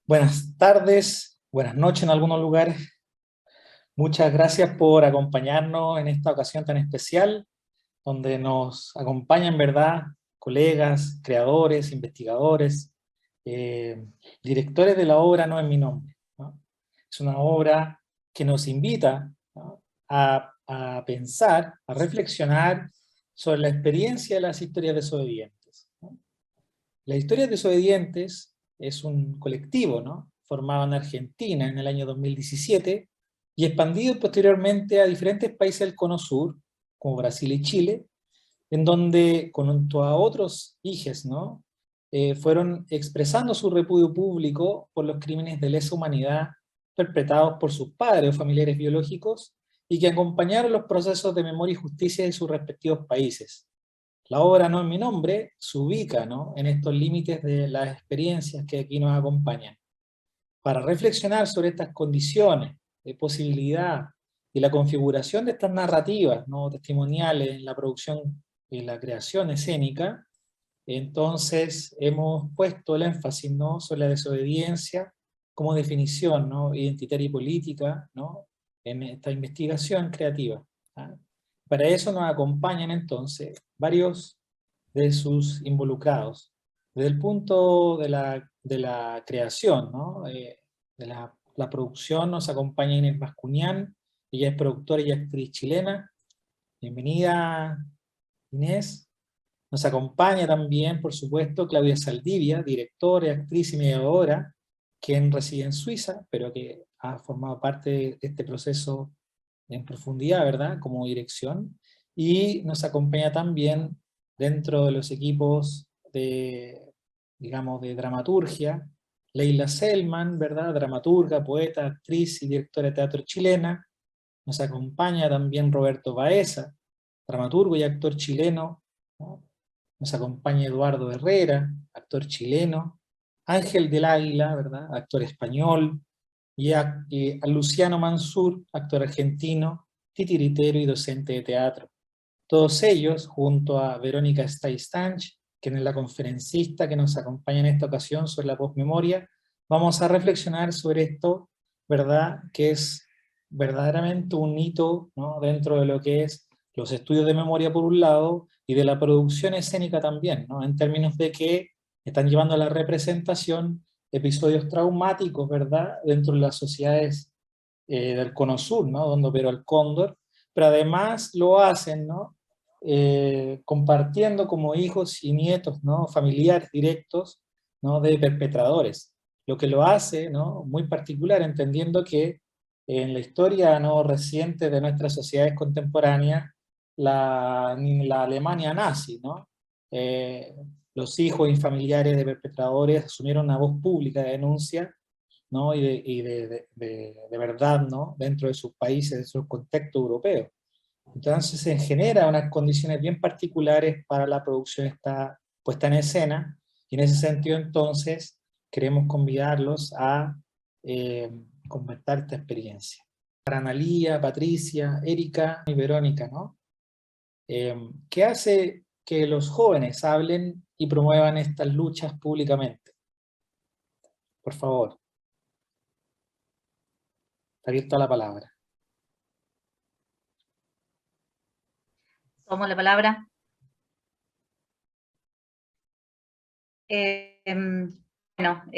Buenas tardes, buenas noches en algunos lugares. Muchas gracias por acompañarnos en esta ocasión tan especial, donde nos acompañan, ¿verdad?, colegas, creadores, investigadores, eh, directores de la obra No es mi nombre, ¿no? Es una obra que nos invita, ¿no?, a pensar, a reflexionar sobre la experiencia de las historias desobedientes, ¿no? Las historias desobedientes es un colectivo, ¿no?, formado en Argentina en el año 2017 y expandido posteriormente a diferentes países del Cono Sur, como Brasil y Chile, en donde, junto a otros hijes, ¿no?, fueron expresando su repudio público por los crímenes de lesa humanidad perpetrados por sus padres o familiares biológicos y que acompañaron los procesos de memoria y justicia de sus respectivos países. La obra No es mi nombre se ubica, ¿no?, en estos límites de las experiencias que aquí nos acompañan. Para reflexionar sobre estas condiciones de posibilidad y la configuración de estas narrativas, ¿no?, testimoniales en la producción y la creación escénica, entonces hemos puesto el énfasis, ¿no?, sobre la desobediencia como definición, ¿no?, identitaria y política, ¿no?, en esta investigación creativa, ¿ah? Para eso nos acompañan entonces varios de sus involucrados. Desde el punto de la creación, ¿no?, de la producción, nos acompaña Inés Bascuñán. Ella es productora y actriz chilena. Bienvenida, Inés. Nos acompaña también, por supuesto, Claudia Saldivia, directora, actriz y mediadora, quien reside en Suiza, pero que ha formado parte de este proceso en profundidad, ¿verdad?, como dirección. Y nos acompaña también dentro de los equipos de, digamos, de dramaturgia, Leila Selman, ¿verdad?, dramaturga, poeta, actriz y directora de teatro chilena. Nos acompaña también Roberto Baeza, dramaturgo y actor chileno, ¿no? Nos acompaña Eduardo Herrera, actor chileno, Ángel del Águila, ¿verdad?, actor español, y a Luciano Mansur, actor argentino, titiritero y docente de teatro. Todos ellos, junto a Verónica Steistanch, quien es la conferencista que nos acompaña en esta ocasión sobre la posmemoria, vamos a reflexionar sobre esto, ¿verdad?, que es verdaderamente un hito, ¿no?, dentro de lo que es los estudios de memoria por un lado, y de la producción escénica también, ¿no?, en términos de que están llevando a la representación episodios traumáticos, ¿verdad?, dentro de las sociedades del Cono Sur, ¿no?, donde operó el Cóndor, pero además lo hacen, ¿no?, compartiendo como hijos y nietos, ¿no?, familiares directos, ¿no?, de perpetradores. Lo que lo hace, ¿no?, muy particular, entendiendo que en la historia, ¿no?, reciente de nuestras sociedades contemporáneas, la Alemania nazi, ¿no?, eh, los hijos y familiares de perpetradores asumieron una voz pública de denuncia, ¿no?, de verdad, ¿no?, dentro de sus países, de su contexto europeo. Entonces se genera unas condiciones bien particulares para la producción esta puesta en escena, y en ese sentido entonces queremos convidarlos a eh, comentar esta experiencia. Para Analía, Patricia, Erika y Verónica, ¿no? ¿Qué hace que los jóvenes hablen y promuevan estas luchas públicamente? Por favor, está abierta la palabra. Tomo la palabra.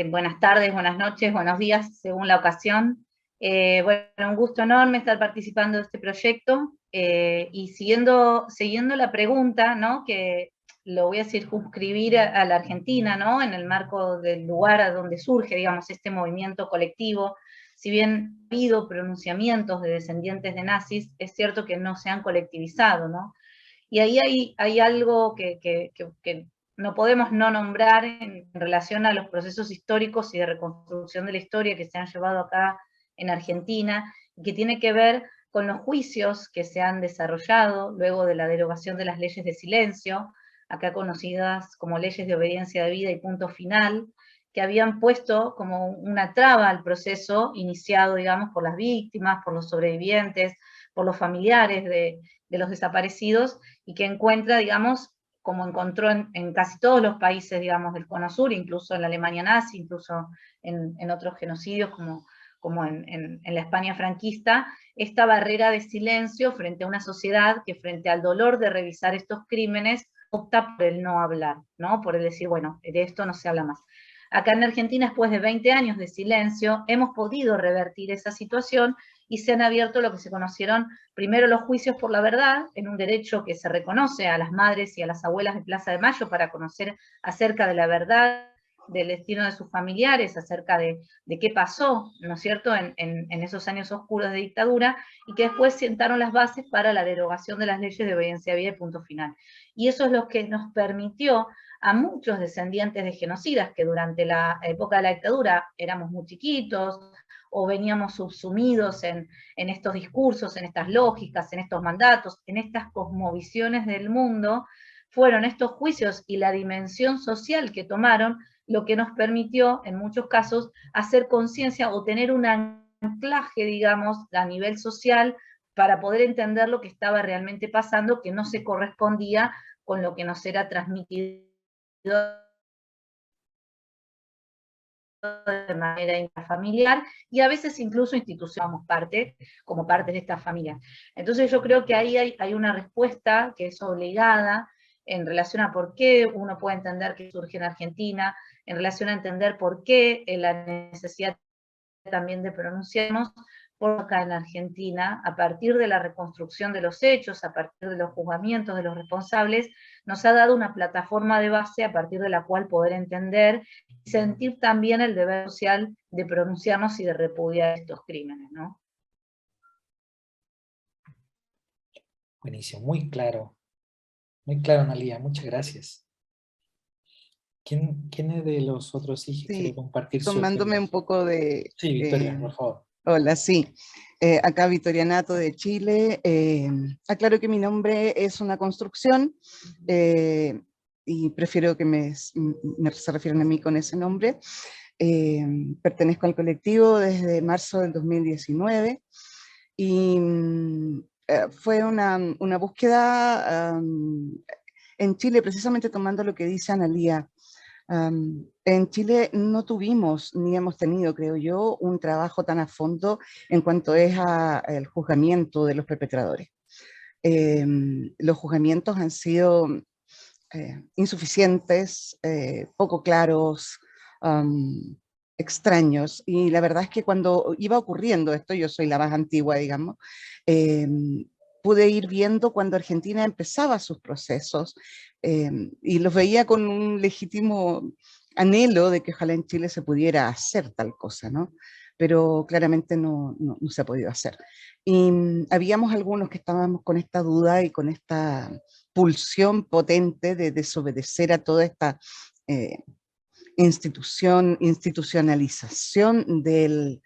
Buenas tardes, buenas noches, buenos días, según la ocasión. Bueno, un gusto enorme estar participando de este proyecto, y siguiendo la pregunta, ¿no?, que lo voy a circunscribir a la Argentina, ¿no?, en el marco del lugar a donde surge, digamos, este movimiento colectivo. Si bien ha habido pronunciamientos de descendientes de nazis, es cierto que no se han colectivizado, ¿no? Y ahí hay algo que no podemos no nombrar en relación a los procesos históricos y de reconstrucción de la historia que se han llevado acá en Argentina, y que tiene que ver con los juicios que se han desarrollado luego de la derogación de las leyes de silencio, acá conocidas como leyes de obediencia debida y punto final, que habían puesto como una traba al proceso iniciado, digamos, por las víctimas, por los sobrevivientes, por los familiares de los desaparecidos, y que encuentra, digamos, como encontró en casi todos los países, digamos, del Cono Sur, incluso en la Alemania nazi, incluso en otros genocidios como en la España franquista, esta barrera de silencio frente a una sociedad que frente al dolor de revisar estos crímenes opta por el no hablar, ¿no? Por el decir, bueno, de esto no se habla más. Acá en Argentina, después de 20 años de silencio, hemos podido revertir esa situación y se han abierto lo que se conocieron primero los juicios por la verdad, en un derecho que se reconoce a las madres y a las abuelas de Plaza de Mayo para conocer acerca de la verdad, del destino de sus familiares, acerca de qué pasó, ¿no es cierto?, en esos años oscuros de dictadura, y que después sentaron las bases para la derogación de las leyes de obediencia a vida y punto final. Y eso es lo que nos permitió a muchos descendientes de genocidas que durante la época de la dictadura éramos muy chiquitos, o veníamos subsumidos en estos discursos, en estas lógicas, en estos mandatos, en estas cosmovisiones del mundo, fueron estos juicios y la dimensión social que tomaron lo que nos permitió, en muchos casos, hacer conciencia o tener un anclaje, digamos, a nivel social para poder entender lo que estaba realmente pasando, que no se correspondía con lo que nos era transmitido de manera intrafamiliar, y a veces incluso institucionamos parte, como parte de esta familia. Entonces yo creo que ahí hay una respuesta que es obligada en relación a por qué uno puede entender que surge en Argentina, en relación a entender por qué la necesidad también de pronunciarnos por acá en Argentina, a partir de la reconstrucción de los hechos, a partir de los juzgamientos de los responsables, nos ha dado una plataforma de base a partir de la cual poder entender y sentir también el deber social de pronunciarnos y de repudiar estos crímenes, ¿no? Buenísimo, muy claro, Analía, muchas gracias. ¿Quién es de los otros hijos quiere Sí, compartir su tomándome un experiencia? poco de... Sí, Victoria, por favor. Hola, sí. Acá Victoria Nato de Chile. Aclaro que mi nombre es una construcción y prefiero que se refieran a mí con ese nombre. Pertenezco al colectivo desde marzo del 2019 y fue una búsqueda en Chile, precisamente tomando lo que dice Analía. En Chile no tuvimos, ni hemos tenido, creo yo, un trabajo tan a fondo en cuanto es el juzgamiento de los perpetradores. Los juzgamientos han sido insuficientes, poco claros, extraños, y la verdad es que cuando iba ocurriendo esto, yo soy la más antigua, digamos, pude ir viendo cuando Argentina empezaba sus procesos y los veía con un legítimo anhelo de que ojalá en Chile se pudiera hacer tal cosa, ¿no? Pero claramente no se ha podido hacer. Y habíamos algunos que estábamos con esta duda y con esta pulsión potente de desobedecer a toda esta institucionalización de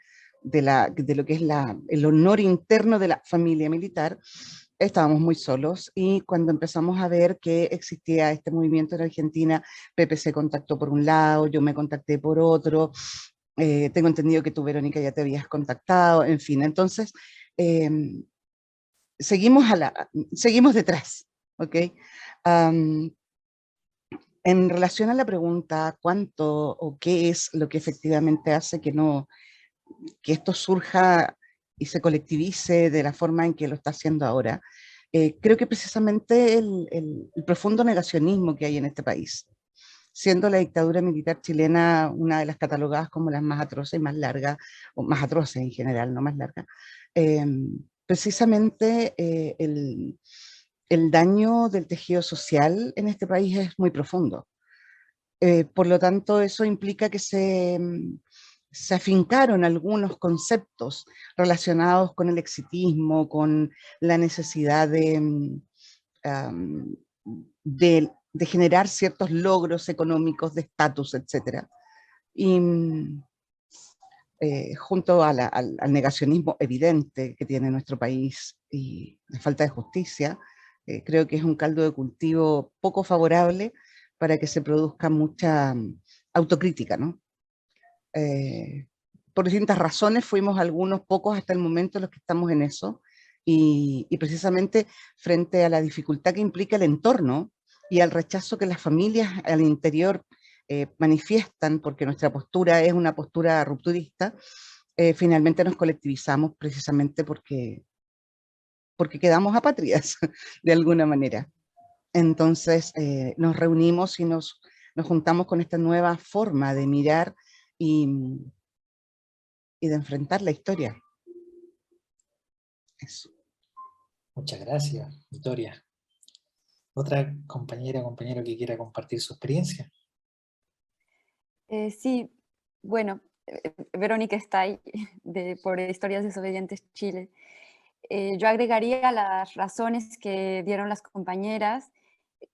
lo que es el honor interno de la familia militar. Estábamos muy solos y cuando empezamos a ver que existía este movimiento en Argentina, Pepe se contactó por un lado, yo me contacté por otro, tengo entendido que tú, Verónica, ya te habías contactado, en fin, entonces seguimos detrás, ¿ok? En relación a la pregunta, ¿cuánto o qué es lo que efectivamente hace que esto surja y se colectivice de la forma en que lo está haciendo ahora? Creo que precisamente el profundo negacionismo que hay en este país, siendo la dictadura militar chilena una de las catalogadas como las más atroces y más largas, o más atroces en general, no más largas, precisamente el daño del tejido social en este país es muy profundo. Por lo tanto, eso implica que se afincaron algunos conceptos relacionados con el exitismo, con la necesidad de generar ciertos logros económicos, de estatus, etc. Y junto al negacionismo evidente que tiene nuestro país y la falta de justicia, creo que es un caldo de cultivo poco favorable para que se produzca mucha autocrítica, ¿no? Por distintas razones fuimos algunos pocos hasta el momento los que estamos en eso, y precisamente frente a la dificultad que implica el entorno y al rechazo que las familias al interior manifiestan, porque nuestra postura es una postura rupturista, finalmente nos colectivizamos precisamente porque quedamos apátridas, de alguna manera. Entonces nos reunimos y nos juntamos con esta nueva forma de mirar y de enfrentar la historia. Eso. Muchas gracias, Victoria. ¿Otra compañera o compañero que quiera compartir su experiencia? Sí, bueno, Verónica está ahí, por Historias Desobedientes Chile. Yo agregaría a las razones que dieron las compañeras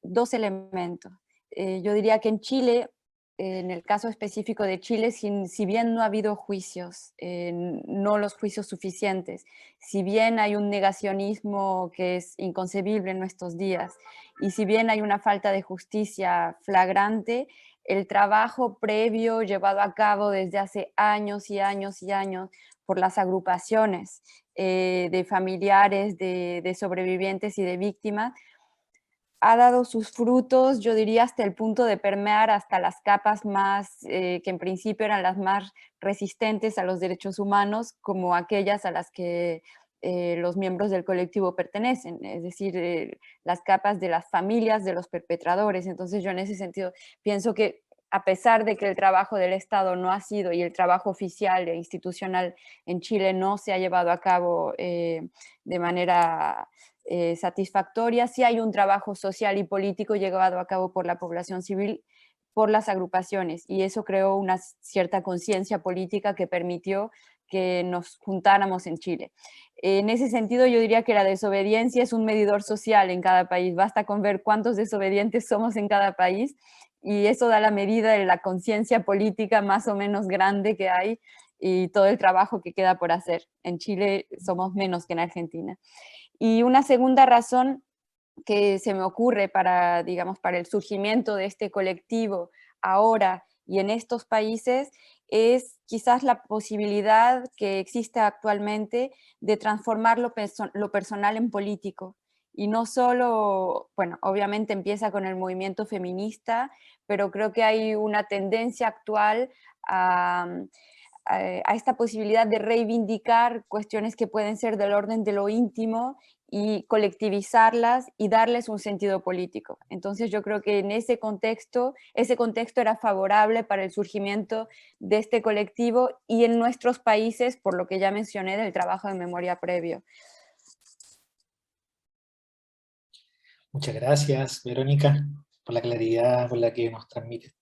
2 elementos. Yo diría que en Chile, en el caso específico de Chile, si bien no ha habido juicios, no los juicios suficientes, si bien hay un negacionismo que es inconcebible en nuestros días, y si bien hay una falta de justicia flagrante, el trabajo previo llevado a cabo desde hace años y años y años por las agrupaciones de familiares, de sobrevivientes y de víctimas, ha dado sus frutos, yo diría, hasta el punto de permear hasta las capas más, que en principio eran las más resistentes a los derechos humanos, como aquellas a las que los miembros del colectivo pertenecen, es decir, las capas de las familias de los perpetradores. Entonces yo en ese sentido pienso que a pesar de que el trabajo del Estado no ha sido, y el trabajo oficial e institucional en Chile no se ha llevado a cabo de manera satisfactoria, sí hay un trabajo social y político llevado a cabo por la población civil, por las agrupaciones, y eso creó una cierta conciencia política que permitió que nos juntáramos en Chile. En ese sentido, yo diría que la desobediencia es un medidor social en cada país. Basta con ver cuántos desobedientes somos en cada país, y eso da la medida de la conciencia política más o menos grande que hay y todo el trabajo que queda por hacer. En Chile somos menos que en Argentina. Y una segunda razón que se me ocurre para, digamos, para el surgimiento de este colectivo ahora y en estos países es quizás la posibilidad que existe actualmente de transformar lo personal en político. Y no solo, bueno, obviamente empieza con el movimiento feminista, pero creo que hay una tendencia actual a esta posibilidad de reivindicar cuestiones que pueden ser del orden de lo íntimo y colectivizarlas y darles un sentido político. Entonces yo creo que en ese contexto era favorable para el surgimiento de este colectivo y en nuestros países, por lo que ya mencioné del trabajo de memoria previo. Muchas gracias, Verónica, por la claridad con la que nos transmite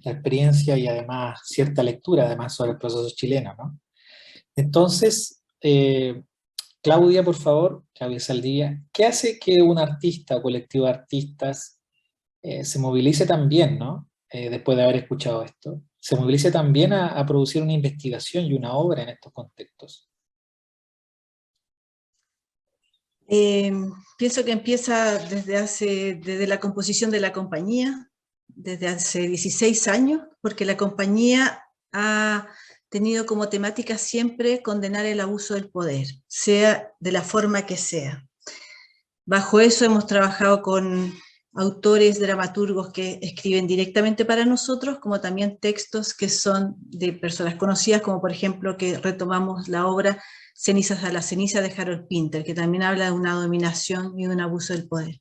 la experiencia y además cierta lectura además sobre el proceso chileno, ¿no? Entonces, Claudia, por favor, Claudia Saldivia, ¿qué hace que un artista o colectivo de artistas se movilice también, ¿no? Después de haber escuchado esto, se movilice también a producir una investigación y una obra en estos contextos? Pienso que empieza desde la composición de la compañía, desde hace 16 años, porque la compañía ha tenido como temática siempre condenar el abuso del poder, sea de la forma que sea. Bajo eso hemos trabajado con autores, dramaturgos que escriben directamente para nosotros, como también textos que son de personas conocidas, como por ejemplo que retomamos la obra Cenizas a la ceniza de Harold Pinter, que también habla de una dominación y de un abuso del poder.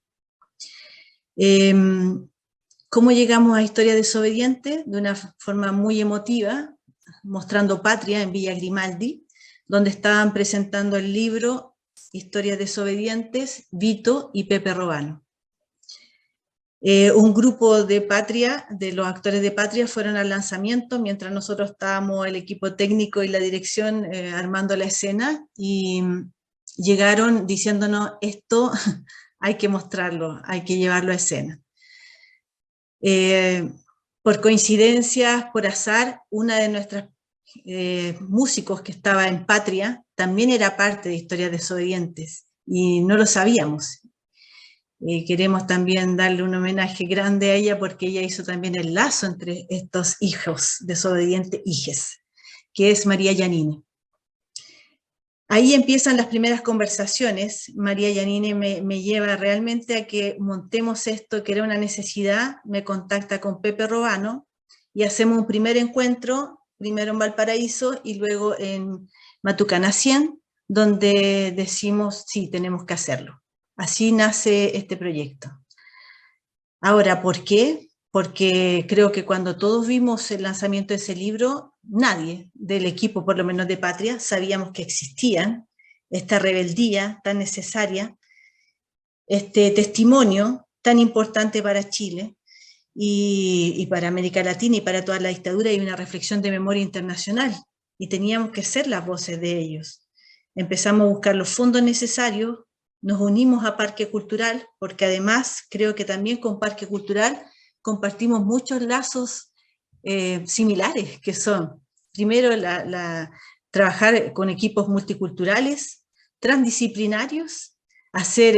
¿Cómo llegamos a Historia Desobediente? De una forma muy emotiva, mostrando Patria en Villa Grimaldi, donde estaban presentando el libro Historias Desobedientes, Vito y Pepe Robano. Un grupo de Patria, de los actores de Patria, fueron al lanzamiento, mientras nosotros estábamos, el equipo técnico y la dirección, armando la escena, y llegaron diciéndonos, esto hay que mostrarlo, hay que llevarlo a escena. Por coincidencia, por azar, una de nuestras músicos que estaba en Patria también era parte de Historias Desobedientes, y no lo sabíamos. Queremos también darle un homenaje grande a ella porque ella hizo también el lazo entre estos hijos desobedientes, hijes, que es María Yanine. Ahí empiezan las primeras conversaciones. María Yanine me lleva realmente a que montemos esto, que era una necesidad, me contacta con Pepe Robano y hacemos un primer encuentro, primero en Valparaíso y luego en Matucana 100, donde decimos, sí, tenemos que hacerlo. Así nace este proyecto. Ahora, ¿por qué? Porque creo que cuando todos vimos el lanzamiento de ese libro, nadie del equipo, por lo menos de Patria, sabíamos que existían esta rebeldía tan necesaria, este testimonio tan importante para Chile y para América Latina y para toda la dictadura, y una reflexión de memoria internacional, y teníamos que ser las voces de ellos. Empezamos a buscar los fondos necesarios, nos unimos a Parque Cultural, porque además creo que también con Parque Cultural compartimos muchos lazos similares, que son, primero, trabajar con equipos multiculturales, transdisciplinarios, hacer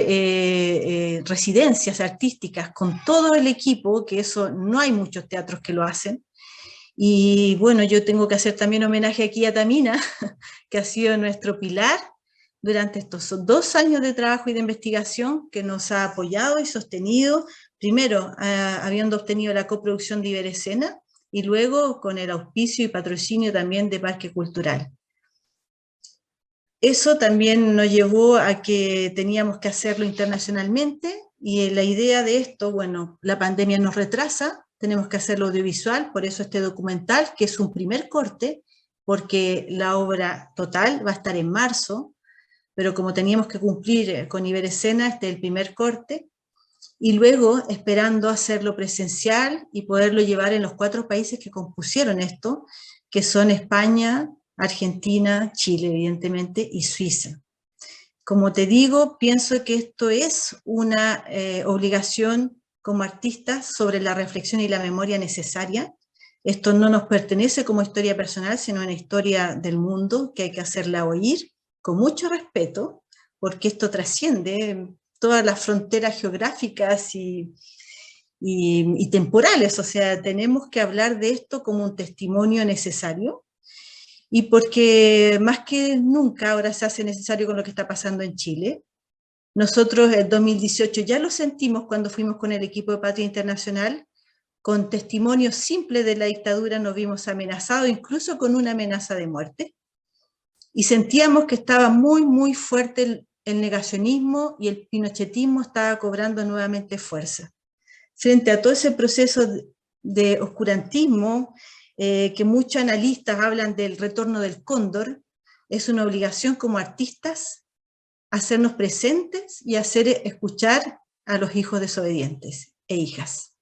residencias artísticas con todo el equipo, que eso no hay muchos teatros que lo hacen. Y bueno, yo tengo que hacer también homenaje aquí a Tamina, que ha sido nuestro pilar durante estos 2 años de trabajo y de investigación, que nos ha apoyado y sostenido, primero habiendo obtenido la coproducción de Iberescena, y luego con el auspicio y patrocinio también de Parque Cultural. Eso también nos llevó a que teníamos que hacerlo internacionalmente, y la idea de esto, bueno, la pandemia nos retrasa, tenemos que hacerlo audiovisual, por eso este documental, que es un primer corte, porque la obra total va a estar en marzo, pero como teníamos que cumplir con Iberescena, este es el primer corte, y luego esperando hacerlo presencial y poderlo llevar en los 4 países que compusieron esto, que son España, Argentina, Chile, evidentemente, y Suiza. Como te digo, pienso que esto es una obligación como artistas sobre la reflexión y la memoria necesaria. Esto no nos pertenece como historia personal, sino una historia del mundo que hay que hacerla oír con mucho respeto, porque esto trasciende todas las fronteras geográficas y temporales. O sea, tenemos que hablar de esto como un testimonio necesario, y porque más que nunca ahora se hace necesario con lo que está pasando en Chile. Nosotros en 2018 ya lo sentimos cuando fuimos con el equipo de Patria Internacional, con testimonios simples de la dictadura nos vimos amenazados, incluso con una amenaza de muerte, y sentíamos que estaba muy, muy fuerte el negacionismo, y el pinochetismo estaba cobrando nuevamente fuerza. Frente a todo ese proceso de oscurantismo, que muchos analistas hablan del retorno del cóndor, es una obligación como artistas hacernos presentes y hacer escuchar a los hijos desobedientes e hijas.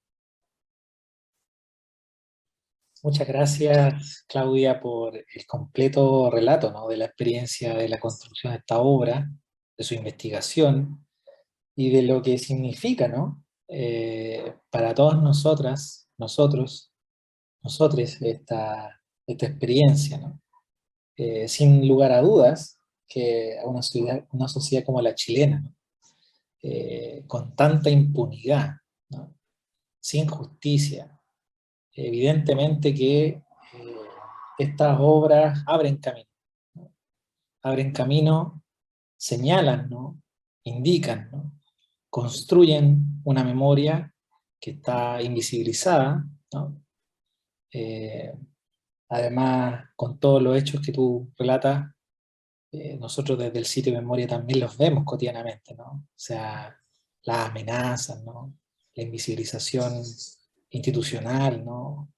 Muchas gracias, Claudia, por el completo relato, ¿no?, de la experiencia de la construcción de esta obra, de su investigación y de lo que significa, ¿no?, para todas nosotras, nosotros, nosotres, esta experiencia, ¿no? Sin lugar a dudas, que a una sociedad como la chilena, ¿no?, con tanta impunidad, ¿no?, sin justicia, evidentemente que estas obras abren camino, ¿no?, abren camino, señalan, ¿no?, indican, ¿no?, construyen una memoria que está invisibilizada, ¿no? Además, con todos los hechos que tú relatas, nosotros desde el sitio de memoria también los vemos cotidianamente, ¿no? O sea, las amenazas, ¿no?, la invisibilización institucional, ¿no?,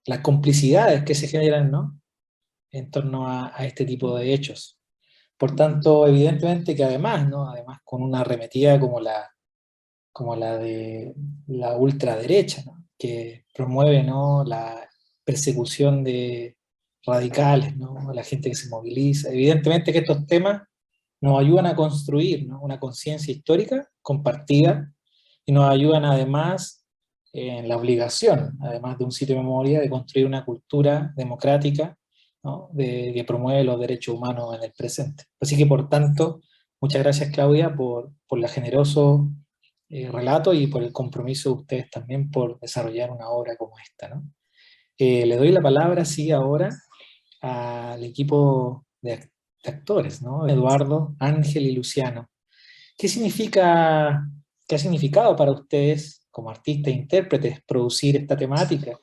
las complicidades que se generan, ¿no?, en torno a este tipo de hechos. Por tanto, evidentemente que además, ¿no?, además con una arremetida como la de la ultraderecha, ¿no?, que promueve, ¿no?, la persecución de radicales, ¿no?, la gente que se moviliza. Evidentemente que estos temas nos ayudan a construir, ¿no?, una conciencia histórica compartida, y nos ayudan además en la obligación, además de un sitio de memoria, de construir una cultura democrática, ¿no?, que promueve los derechos humanos en el presente. Así que, por tanto, muchas gracias, Claudia, por la generoso relato y por el compromiso de ustedes también por desarrollar una obra como esta, ¿no? Le doy la palabra, sí, ahora al equipo de actores, ¿no? Eduardo, Ángel y Luciano. ¿Qué ha significado para ustedes, como artistas e intérpretes, producir esta temática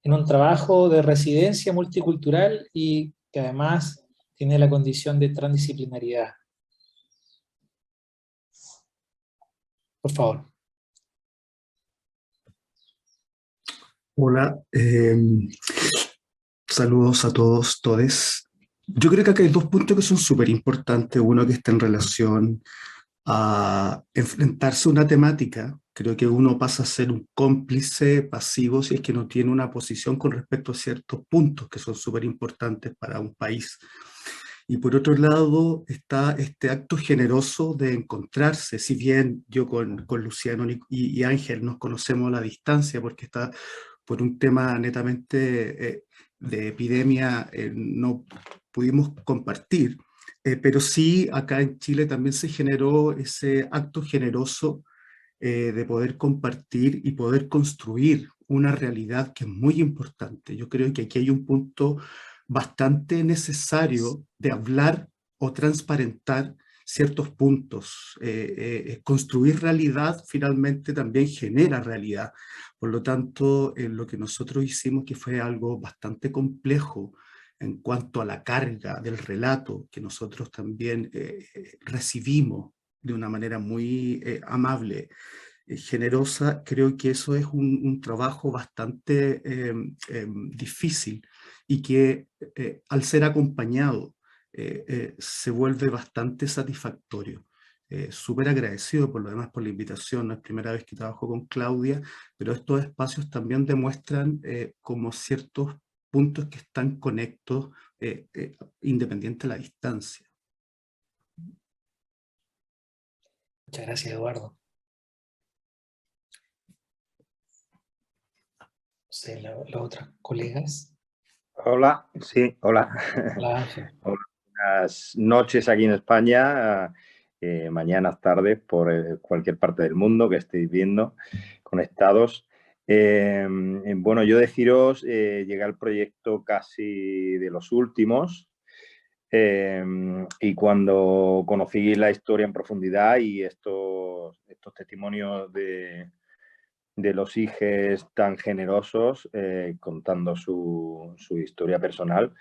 en un trabajo de residencia multicultural y que además tiene la condición de transdisciplinaridad? Por favor. Hola, saludos a todos, todes. Yo creo que acá hay dos puntos que son súper importantes. Uno que está en relación a enfrentarse a una temática. Creo que uno pasa a ser un cómplice pasivo si es que no tiene una posición con respecto a ciertos puntos que son súper importantes para un país. Y por otro lado está este acto generoso de encontrarse, si bien yo con Luciano y Ángel nos conocemos a la distancia porque está por un tema netamente de epidemia, no pudimos compartir, pero sí acá en Chile también se generó ese acto generoso de poder compartir y poder construir una realidad que es muy importante. Yo creo que aquí hay un punto bastante necesario de hablar o transparentar ciertos puntos. Construir realidad finalmente también genera realidad. Por lo tanto, lo que nosotros hicimos, que fue algo bastante complejo en cuanto a la carga del relato, que nosotros también recibimos de una manera muy amable, generosa, creo que eso es un trabajo bastante difícil y que al ser acompañado se vuelve bastante satisfactorio. Súper agradecido por lo demás por la invitación, no es primera vez que trabajo con Claudia, pero estos espacios también demuestran como ciertos puntos que están conectos independiente de la distancia. Muchas gracias, Eduardo. No sé, los otros colegas. Hola, sí, hola. Hola, Ángel. Hola, buenas noches aquí en España, mañanas, tardes, por cualquier parte del mundo que estéis viendo, conectados. Bueno, yo deciros, llegué al proyecto casi de los últimos, y cuando conocí la historia en profundidad y estos testimonios de los hijos tan generosos, contando su historia personal,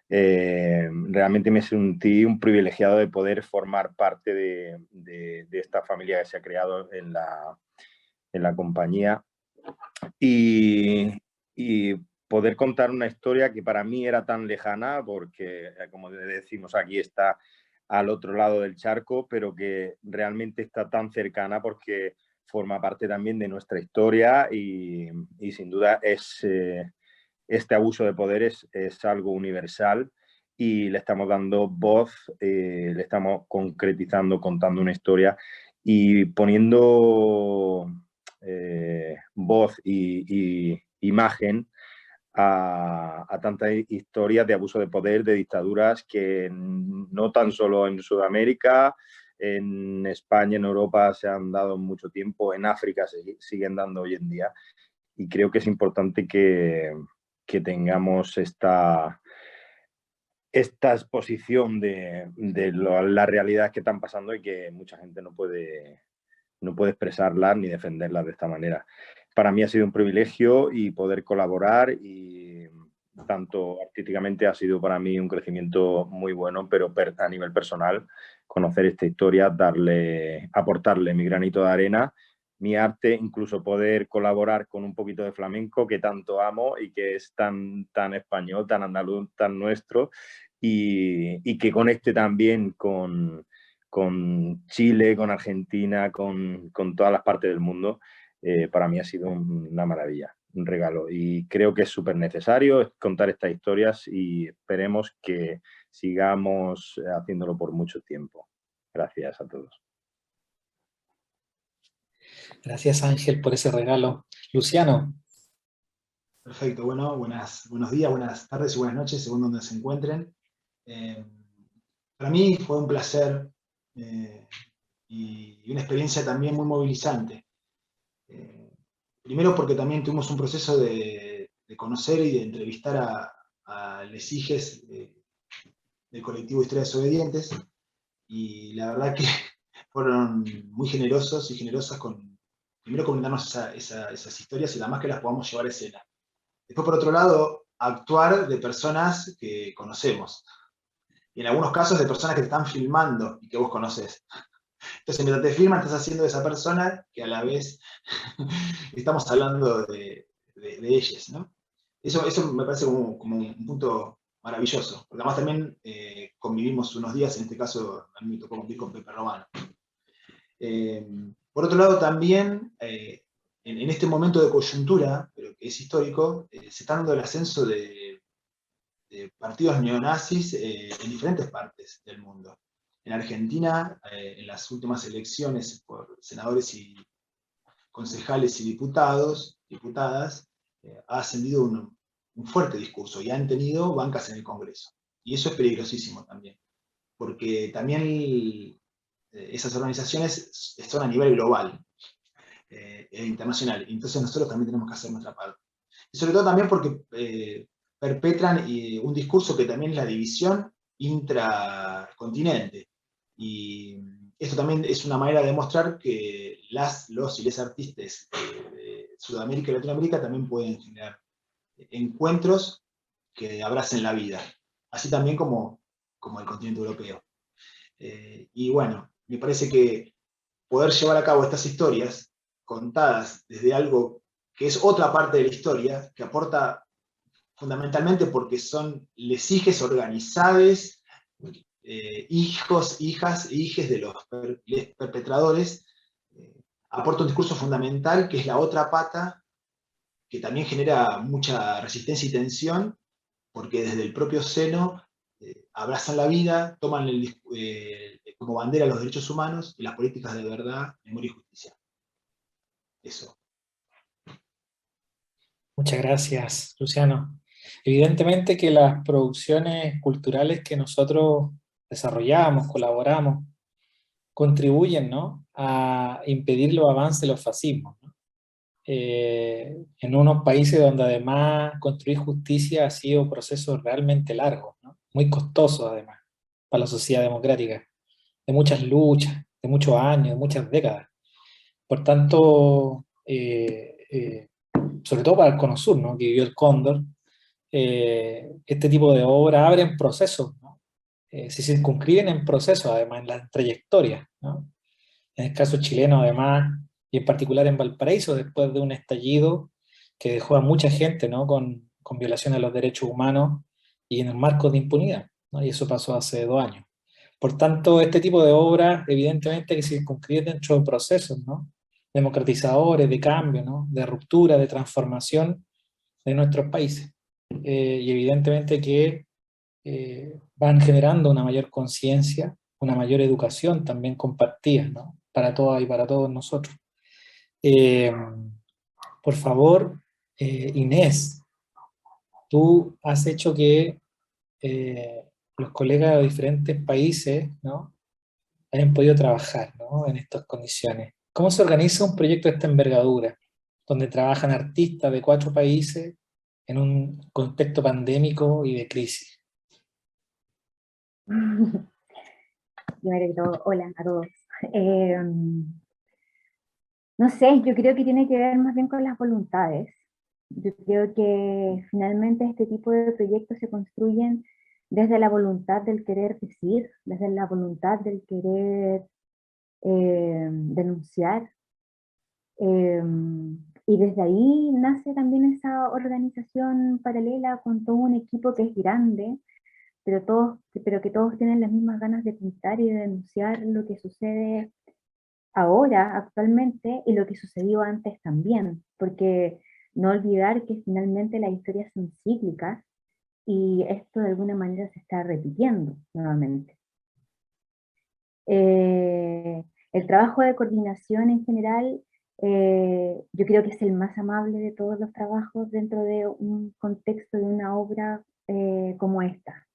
realmente me sentí un privilegiado de poder formar parte de esta familia que se ha creado en la compañía y poder contar una historia que para mí era tan lejana, porque como decimos aquí está al otro lado del charco, pero que realmente está tan cercana porque forma parte también de nuestra historia y sin duda este abuso de poder es algo universal y le estamos dando voz, le estamos concretizando, contando una historia y poniendo voz y imagen a tantas historias de abuso de poder, de dictaduras que no tan solo en Sudamérica, en España, en Europa se han dado mucho tiempo, en África se siguen dando hoy en día. Y creo que es importante que tengamos esta exposición de las realidades que están pasando y que mucha gente no puede expresarlas ni defenderlas de esta manera. Para mí ha sido un privilegio y poder colaborar y tanto artísticamente ha sido para mí un crecimiento muy bueno, pero a nivel personal, conocer esta historia, aportarle mi granito de arena, mi arte, incluso poder colaborar con un poquito de flamenco que tanto amo y que es tan español, tan andaluz, tan nuestro y que conecte también con Chile, con Argentina, con todas las partes del mundo, para mí ha sido una maravilla, un regalo. Y creo que es súper necesario contar estas historias y esperemos que sigamos haciéndolo por mucho tiempo. Gracias a todos. Gracias, Ángel, por ese regalo. Luciano. Perfecto, bueno, buenos días, buenas tardes y buenas noches, según donde se encuentren. Para mí fue un placer y una experiencia también muy movilizante. Primero porque también tuvimos un proceso de conocer y de entrevistar a les hijes del colectivo Historias Desobedientes, y la verdad que fueron muy generosos y generosas con, primero, comentarnos esas historias y además que las podamos llevar a escena. Después, por otro lado, actuar de personas que conocemos, y en algunos casos de personas que te están filmando y que vos conocés. Entonces, mientras te filman, estás haciendo de esa persona que a la vez estamos hablando de ellas, ¿no? Eso me parece como un punto maravilloso, porque además también convivimos unos días, en este caso a mí me tocó convivir con Pepe Romano. Por otro lado, también en este momento de coyuntura, pero que es histórico, se está dando el ascenso de partidos neonazis en diferentes partes del mundo. En Argentina, en las últimas elecciones por senadores y concejales y diputadas, ha ascendido un fuerte discurso y han tenido bancas en el Congreso. Y eso es peligrosísimo también, porque también esas organizaciones son a nivel global e internacional. Entonces nosotros también tenemos que hacer nuestra parte. Y sobre todo también porque perpetran un discurso que también es la división intracontinente. Y esto también es una manera de demostrar que los y les artistas de Sudamérica y Latinoamérica también pueden generar encuentros que abracen la vida, así también como el continente europeo. Y bueno, me parece que poder llevar a cabo estas historias contadas desde algo que es otra parte de la historia, que aporta fundamentalmente porque son lesiges organizadas, hijos, hijas e hijes de los perpetradores, aporta un discurso fundamental que es la otra pata, que también genera mucha resistencia y tensión, porque desde el propio seno abrazan la vida, toman como bandera los derechos humanos y las políticas de verdad, memoria y justicia. Eso. Muchas gracias, Luciano. Evidentemente que las producciones culturales que nosotros desarrollamos, colaboramos, contribuyen, ¿no?, a impedir los avances de los fascismos, ¿no? En unos países donde además construir justicia ha sido procesos realmente largos, ¿no?, muy costosos además para la sociedad democrática, de muchas luchas, de muchos años, de muchas décadas. Por tanto, sobre todo para el Cono Sur, ¿no?, que vivió el Cóndor, este tipo de obras abren procesos, ¿no? Se circunscriben en procesos, además, en las trayectorias, ¿no? En el caso chileno, además, y en particular en Valparaíso, después de un estallido que dejó a mucha gente, ¿no?, con violación a los derechos humanos y en el marco de impunidad, ¿no? Y eso pasó hace 2 años. Por tanto, este tipo de obras, evidentemente, que se circunscriben dentro de procesos, ¿no?, democratizadores, de cambio, ¿no?, de ruptura, de transformación de nuestros países. Y evidentemente que van generando una mayor conciencia, una mayor educación también compartida, ¿no?, para todas y para todos nosotros. Por favor, Inés, tú has hecho que los colegas de diferentes países, ¿no?, hayan podido trabajar, ¿no?, en estas condiciones. ¿Cómo se organiza un proyecto de esta envergadura, donde trabajan artistas de 4 países en un contexto pandémico y de crisis? Primero que todo, hola a todos. No sé, yo creo que tiene que ver más bien con las voluntades. Yo creo que finalmente este tipo de proyectos se construyen desde la voluntad del querer decir, desde la voluntad del querer denunciar. Y desde ahí nace también esa organización paralela con todo un equipo que es grande, pero que todos tienen las mismas ganas de pintar y de denunciar lo que sucede ahora, actualmente, y lo que sucedió antes también, porque no olvidar que finalmente las historias son cíclicas y esto de alguna manera se está repitiendo nuevamente. El trabajo de coordinación en general, yo creo que es el más amable de todos los trabajos dentro de un contexto de una obra como esta.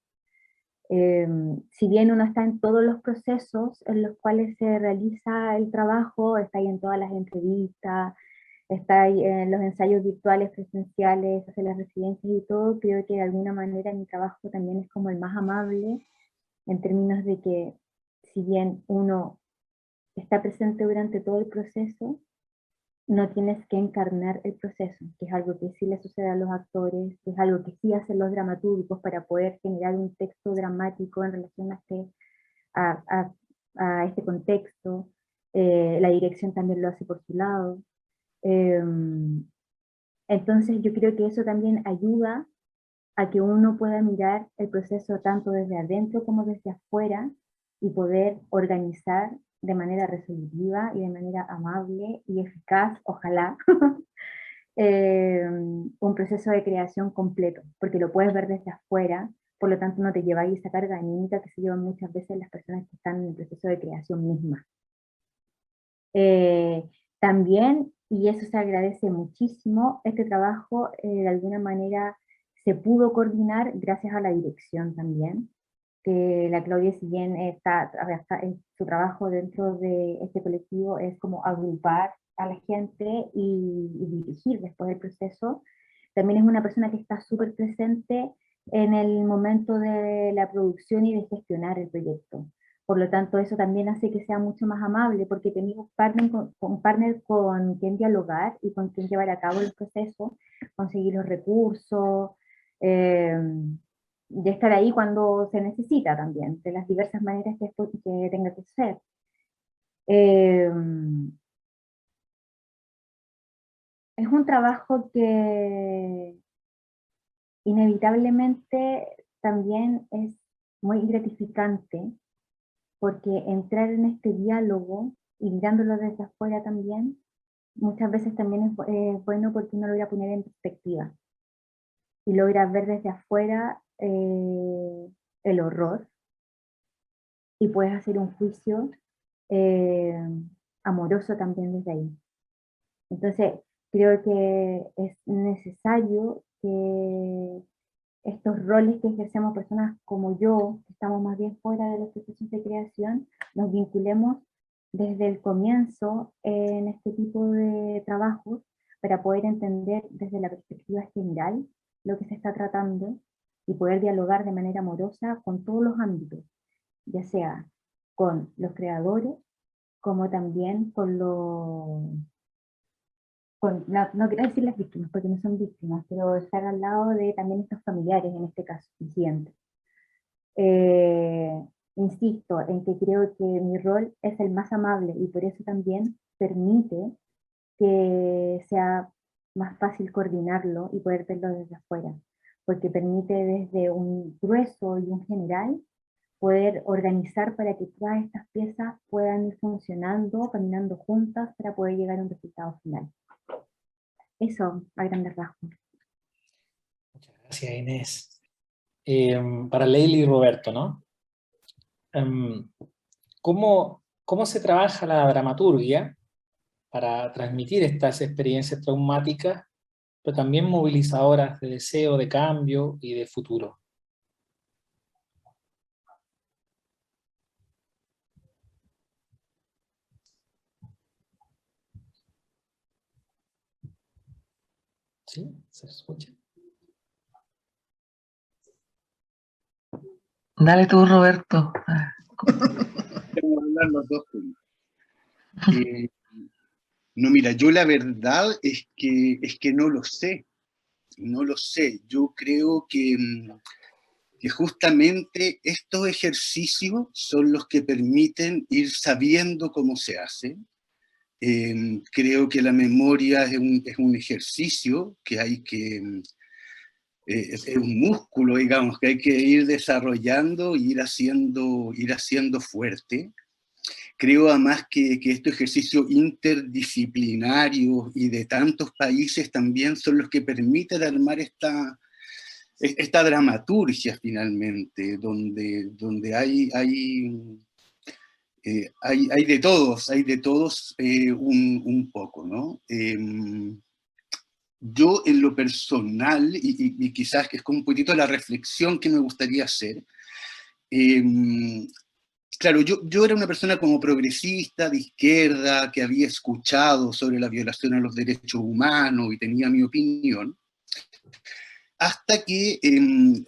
Si bien uno está en todos los procesos en los cuales se realiza el trabajo, está ahí en todas las entrevistas, está ahí en los ensayos virtuales, presenciales, hace las residencias y todo, creo que de alguna manera mi trabajo también es como el más amable en términos de que si bien uno está presente durante todo el proceso, no tienes que encarnar el proceso, que es algo que sí le sucede a los actores, que es algo que sí hacen los dramaturgos para poder generar un texto dramático en relación a este contexto. La dirección también lo hace por su lado. Entonces yo creo que eso también ayuda a que uno pueda mirar el proceso tanto desde adentro como desde afuera y poder organizar de manera resolutiva y de manera amable y eficaz, ojalá, un proceso de creación completo, porque lo puedes ver desde afuera, por lo tanto no te lleva ahí esa carga anímica que se llevan muchas veces las personas que están en el proceso de creación misma. También, y eso se agradece muchísimo, este trabajo de alguna manera se pudo coordinar gracias a la dirección también, que la Claudia, si bien su trabajo dentro de este colectivo es como agrupar a la gente y dirigir después del proceso, también es una persona que está súper presente en el momento de la producción y de gestionar el proyecto. Por lo tanto, eso también hace que sea mucho más amable, porque tenemos un partner con quien dialogar y con quien llevar a cabo el proceso, conseguir los recursos, de estar ahí cuando se necesita también, de las diversas maneras que tenga que ser. Es un trabajo que inevitablemente también es muy gratificante, porque entrar en este diálogo y mirándolo desde afuera también, muchas veces también es bueno porque uno logra poner en perspectiva y logra ver desde afuera el horror y puedes hacer un juicio amoroso también desde ahí. Entonces, creo que es necesario que estos roles que ejercemos personas como yo, que estamos más bien fuera de los procesos de creación, nos vinculemos desde el comienzo en este tipo de trabajos para poder entender desde la perspectiva general lo que se está tratando y poder dialogar de manera amorosa con todos los ámbitos, ya sea con los creadores, como también con no quiero decir las víctimas, porque no son víctimas, pero estar al lado de también estos familiares, en este caso, siempre. Insisto en que creo que mi rol es el más amable y por eso también permite que sea más fácil coordinarlo y poder verlo desde afuera, porque permite desde un grueso y un general poder organizar para que todas estas piezas puedan ir funcionando, caminando juntas para poder llegar a un resultado final. Eso, a grandes rasgos. Muchas gracias, Inés. Para Leili y Roberto, ¿no? ¿Cómo se trabaja la dramaturgia para transmitir estas experiencias traumáticas, pero también movilizadoras de deseo, de cambio y de futuro? ¿Sí? ¿Se escucha? Dale tú, Roberto. Vamos a hablar los dos juntos. No, mira, yo la verdad es que no lo sé. No lo sé. Yo creo que justamente estos ejercicios son los que permiten ir sabiendo cómo se hace. Creo que la memoria es un ejercicio que hay que... es un músculo, digamos, que hay que ir desarrollando e ir haciendo fuerte. Creo además que estos ejercicios interdisciplinarios y de tantos países también son los que permiten armar esta dramaturgia finalmente, donde hay de todos un poco, ¿no? Yo en lo personal, y quizás que es como un poquito la reflexión que me gustaría hacer, claro, yo era una persona como progresista, de izquierda, que había escuchado sobre la violación a los derechos humanos y tenía mi opinión, hasta que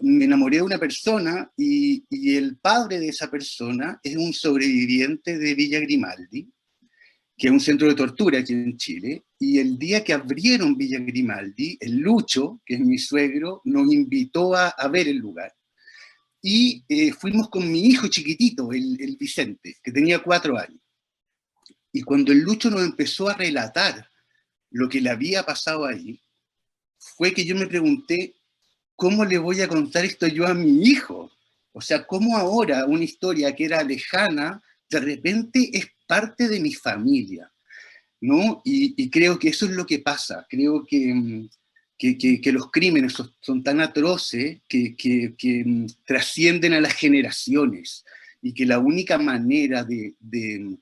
me enamoré de una persona y el padre de esa persona es un sobreviviente de Villa Grimaldi, que es un centro de tortura aquí en Chile, y el día que abrieron Villa Grimaldi, el Lucho, que es mi suegro, nos invitó a ver el lugar. Y fuimos con mi hijo chiquitito, el Vicente, que tenía 4 años. Y cuando el Lucho nos empezó a relatar lo que le había pasado ahí, fue que yo me pregunté, ¿cómo le voy a contar esto yo a mi hijo? O sea, ¿cómo ahora una historia que era lejana, de repente es parte de mi familia? ¿No? Y creo que eso es lo que pasa. Creo que los crímenes son tan atroces que trascienden a las generaciones, y que la única manera de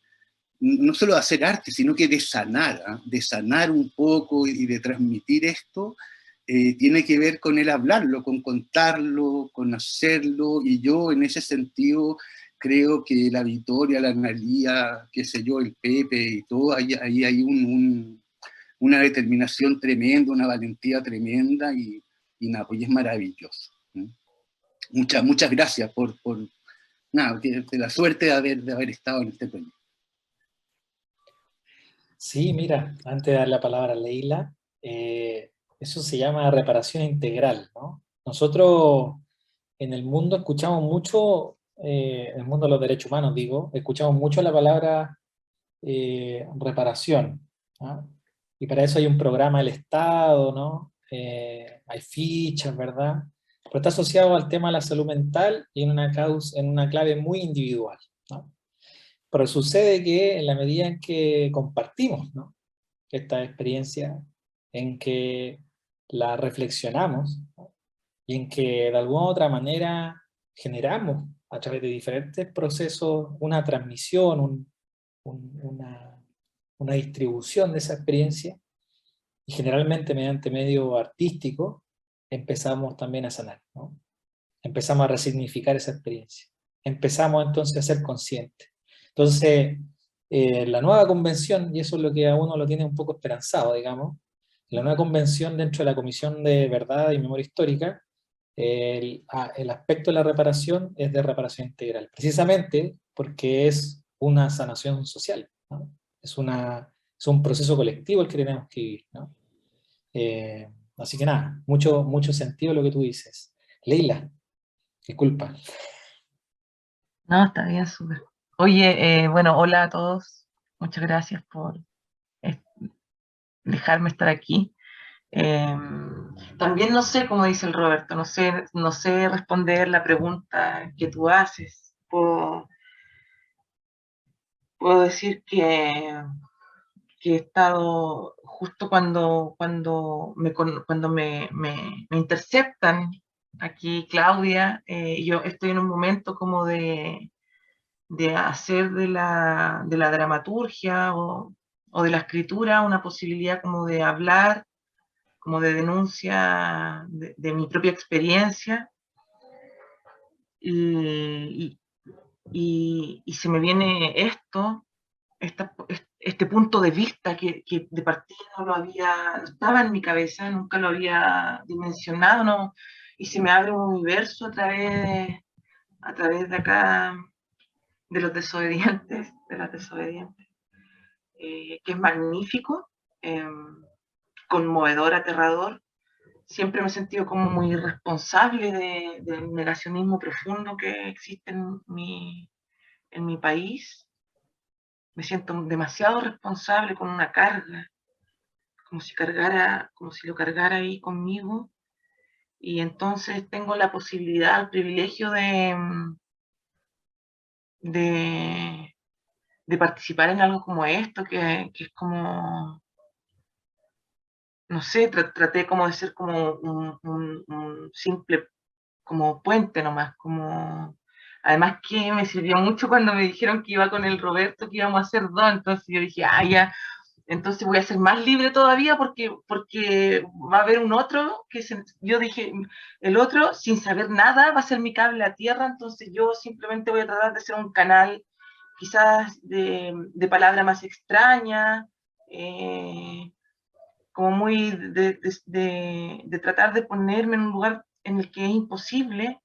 no solo de hacer arte, sino que de sanar un poco y de transmitir esto, tiene que ver con el hablarlo, con contarlo, con hacerlo, y yo en ese sentido creo que la Victoria, la Analía, qué sé yo, el Pepe y todo, ahí hay una determinación tremenda, una valentía tremenda, y nada, pues es maravilloso. Muchas gracias por nada, de la suerte de haber estado en este proyecto. Sí, mira, antes de dar la palabra a Leila, eso se llama reparación integral, ¿no? Nosotros en el mundo escuchamos mucho, en el mundo de los derechos humanos digo, escuchamos mucho la palabra reparación, ¿no? Y para eso hay un programa del Estado, ¿no? Hay fichas, ¿verdad? Pero está asociado al tema de la salud mental y en una clave muy individual, ¿no? Pero sucede que en la medida en que compartimos, ¿no?, esta experiencia, en que la reflexionamos, ¿no?, y en que de alguna u otra manera generamos a través de diferentes procesos una transmisión, una distribución de esa experiencia, y generalmente mediante medio artístico, empezamos también a sanar, ¿no? Empezamos a resignificar esa experiencia. Empezamos entonces a ser conscientes. Entonces, la nueva convención, y eso es lo que a uno lo tiene un poco esperanzado, digamos, la nueva convención dentro de la Comisión de Verdad y Memoria Histórica, el aspecto de la reparación es de reparación integral, precisamente porque es una sanación social, ¿no? Es un proceso colectivo el que tenemos que vivir, ¿no? Así que nada, mucho sentido lo que tú dices. Leila, disculpa. No, está bien, súper. Oye, bueno, hola a todos. Muchas gracias por dejarme estar aquí. También no sé, como dice el Roberto, no sé responder la pregunta que tú haces. Puedo decir que he estado justo cuando me interceptan aquí, Claudia, yo estoy en un momento como de hacer de la dramaturgia o de la escritura una posibilidad como de hablar, como de denuncia de mi propia experiencia, y se me viene este punto de vista que de partida no estaba en mi cabeza, nunca lo había dimensionado, ¿no? Y se me abre un universo a través de acá, de los desobedientes, de las desobedientes, que es magnífico, conmovedor, aterrador. Siempre me he sentido como muy responsable del negacionismo profundo que existe en mi país. Me siento demasiado responsable, con una carga, como si lo cargara ahí conmigo, y entonces tengo la posibilidad, el privilegio de participar en algo como esto, que es como, no sé, traté como de ser como un simple como puente nomás, como... Además que me sirvió mucho cuando me dijeron que iba con el Roberto, que íbamos a hacer 2, entonces yo dije, ya, entonces voy a ser más libre todavía porque va a haber un otro, yo dije, el otro, sin saber nada, va a ser mi cable a tierra, entonces yo simplemente voy a tratar de ser un canal quizás de palabra más extraña, como muy de tratar de ponerme en un lugar en el que es imposible,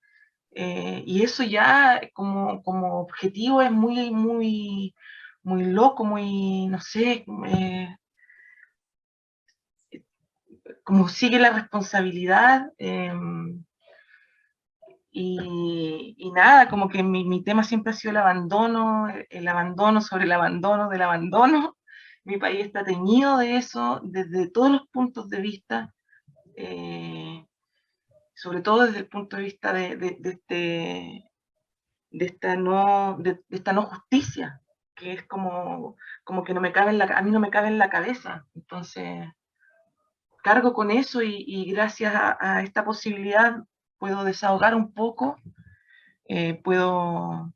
y eso ya como objetivo es muy loco, muy, no sé, como sigue la responsabilidad, y nada, como que mi tema siempre ha sido el abandono sobre el abandono del abandono. Mi país está teñido de eso desde todos los puntos de vista, sobre todo desde el punto de vista de esta no justicia, que es como que no me cabe a mí no me cabe en la cabeza. Entonces, cargo con eso y gracias a esta posibilidad puedo desahogar un poco, puedo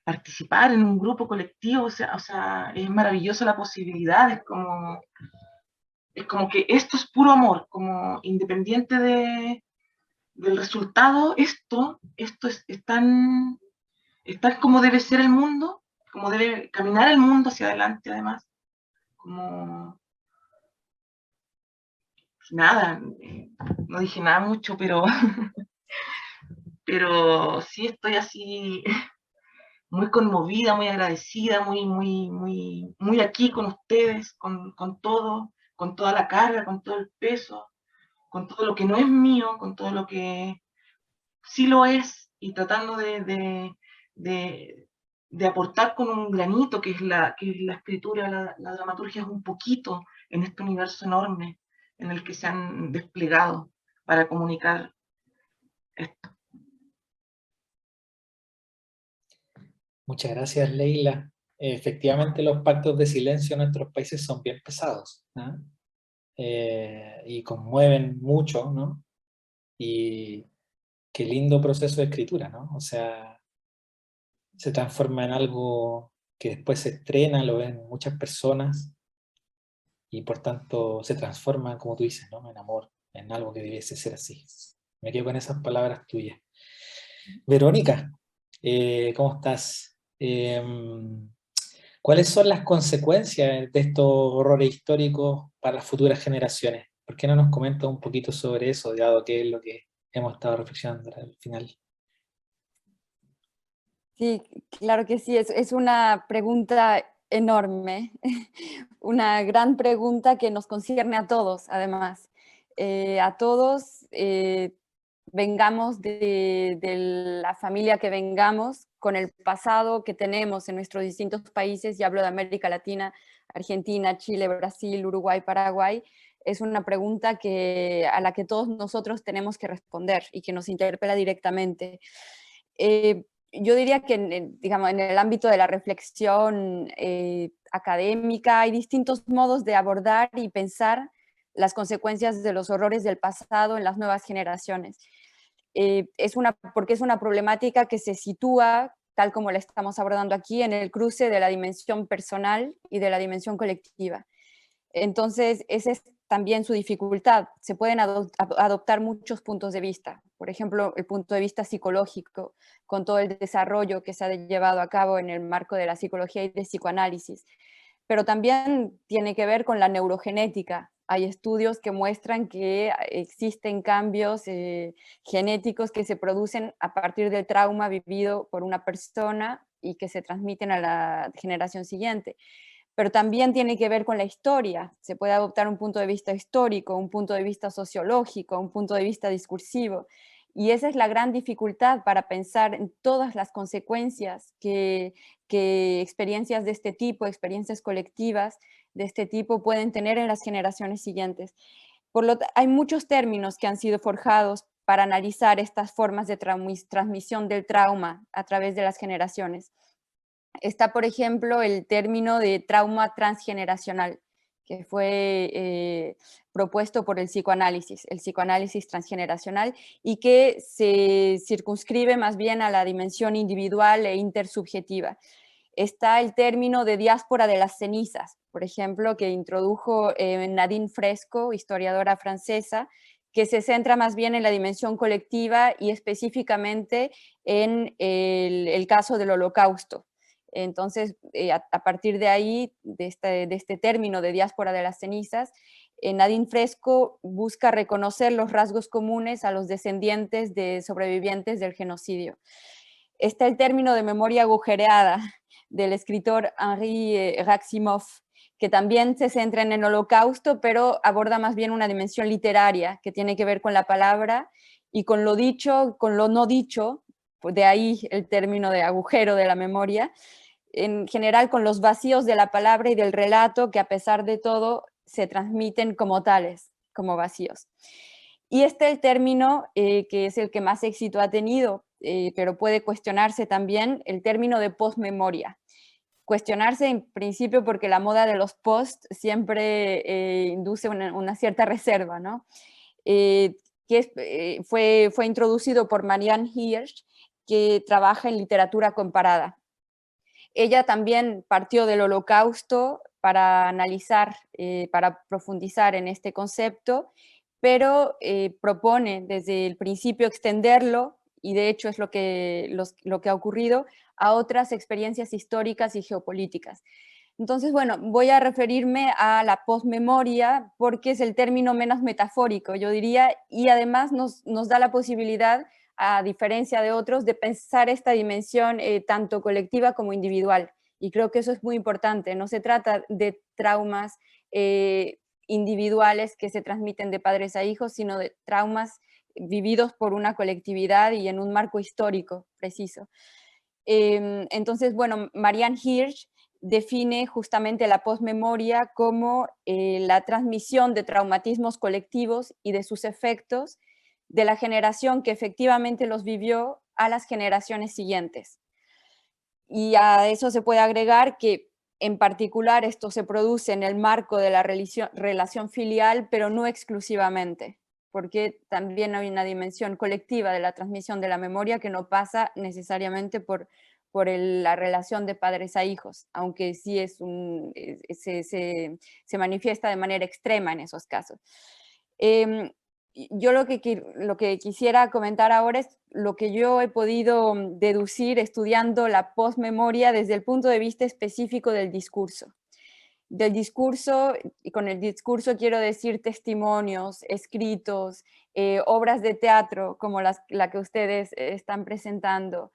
participar en un grupo colectivo, o sea, es maravillosa la posibilidad, es como que esto es puro amor, como independiente del resultado, esto es tan como debe ser el mundo, como debe caminar el mundo hacia adelante, además, como nada, no dije nada mucho, pero sí estoy así muy conmovida, muy agradecida, muy aquí con ustedes, con todo, con toda la carga, con todo el peso, con todo lo que no es mío, con todo lo que sí lo es, y tratando de aportar con un granito, que es la escritura, la dramaturgia es un poquito en este universo enorme en el que se han desplegado para comunicar esto. Muchas gracias, Leila. Efectivamente, los pactos de silencio en nuestros países son bien pesados, ¿no? Y conmueven mucho, ¿no? Y qué lindo proceso de escritura, ¿no? O sea, se transforma en algo que después se estrena, lo ven muchas personas, y por tanto se transforma, como tú dices, ¿no? En amor, en algo que debiese ser así. Me quedo con esas palabras tuyas. Verónica, ¿cómo estás? ¿Cuáles son las consecuencias de estos horrores históricos para las futuras generaciones? ¿Por qué no nos comentas un poquito sobre eso, dado que es lo que hemos estado reflexionando al final? Sí, claro que sí, es una pregunta enorme, una gran pregunta que nos concierne a todos, además. A todos, vengamos de la familia que vengamos, con el pasado que tenemos en nuestros distintos países, y hablo de América Latina, Argentina, Chile, Brasil, Uruguay, Paraguay, es una pregunta a la que todos nosotros tenemos que responder y que nos interpela directamente. Yo diría que digamos, en el ámbito de la reflexión académica hay distintos modos de abordar y pensar las consecuencias de los horrores del pasado en las nuevas generaciones. Porque es una problemática que se sitúa, tal como la estamos abordando aquí, en el cruce de la dimensión personal y de la dimensión colectiva. Entonces, esa es también su dificultad. Se pueden adoptar muchos puntos de vista. Por ejemplo, el punto de vista psicológico, con todo el desarrollo que se ha llevado a cabo en el marco de la psicología y del psicoanálisis. Pero también tiene que ver con la neurogenética. Hay estudios que muestran que existen cambios genéticos que se producen a partir del trauma vivido por una persona y que se transmiten a la generación siguiente. Pero también tiene que ver con la historia. Se puede adoptar un punto de vista histórico, un punto de vista sociológico, un punto de vista discursivo. Y esa es la gran dificultad para pensar en todas las consecuencias que experiencias de este tipo, experiencias colectivas de este tipo pueden tener en las generaciones siguientes. Hay muchos términos que han sido forjados para analizar estas formas de transmisión del trauma a través de las generaciones. Está, por ejemplo, el término de trauma transgeneracional, que fue propuesto por el psicoanálisis transgeneracional, y que se circunscribe más bien a la dimensión individual e intersubjetiva. Está el término de diáspora de las cenizas, por ejemplo, que introdujo Nadine Fresco, historiadora francesa, que se centra más bien en la dimensión colectiva y específicamente en el caso del Holocausto. Entonces, a partir de ahí, de este término de diáspora de las cenizas, Nadine Fresco busca reconocer los rasgos comunes a los descendientes de sobrevivientes del genocidio. Está el término de memoria agujereada del escritor Henri Raximov, que también se centra en el Holocausto, pero aborda más bien una dimensión literaria que tiene que ver con la palabra y con lo dicho, con lo no dicho, de ahí el término de agujero de la memoria, en general con los vacíos de la palabra y del relato que a pesar de todo se transmiten como tales, como vacíos. Y el término, que es el que más éxito ha tenido, pero puede cuestionarse también, el término de postmemoria. Cuestionarse en principio porque la moda de los post siempre induce una cierta reserva, ¿no? Fue introducido por Marianne Hirsch, que trabaja en literatura comparada. Ella también partió del Holocausto para analizar, para profundizar en este concepto, pero propone desde el principio extenderlo, y de hecho es lo que ha ocurrido, a otras experiencias históricas y geopolíticas. Entonces, bueno, voy a referirme a la posmemoria porque es el término menos metafórico, yo diría, y además nos da la posibilidad, a diferencia de otros, de pensar esta dimensión tanto colectiva como individual. Y creo que eso es muy importante. No se trata de traumas individuales que se transmiten de padres a hijos, sino de traumas vividos por una colectividad y en un marco histórico preciso. Entonces, bueno, Marianne Hirsch define justamente la posmemoria como la transmisión de traumatismos colectivos y de sus efectos de la generación que efectivamente los vivió a las generaciones siguientes. Y a eso se puede agregar que en particular esto se produce en el marco de la relación filial, pero no exclusivamente, porque también hay una dimensión colectiva de la transmisión de la memoria que no pasa necesariamente por la relación de padres a hijos, aunque sí se manifiesta de manera extrema en esos casos. Yo lo que quisiera comentar ahora es lo que yo he podido deducir estudiando la posmemoria desde el punto de vista específico del discurso. Del discurso, y con el discurso quiero decir testimonios, escritos, obras de teatro como la que ustedes están presentando,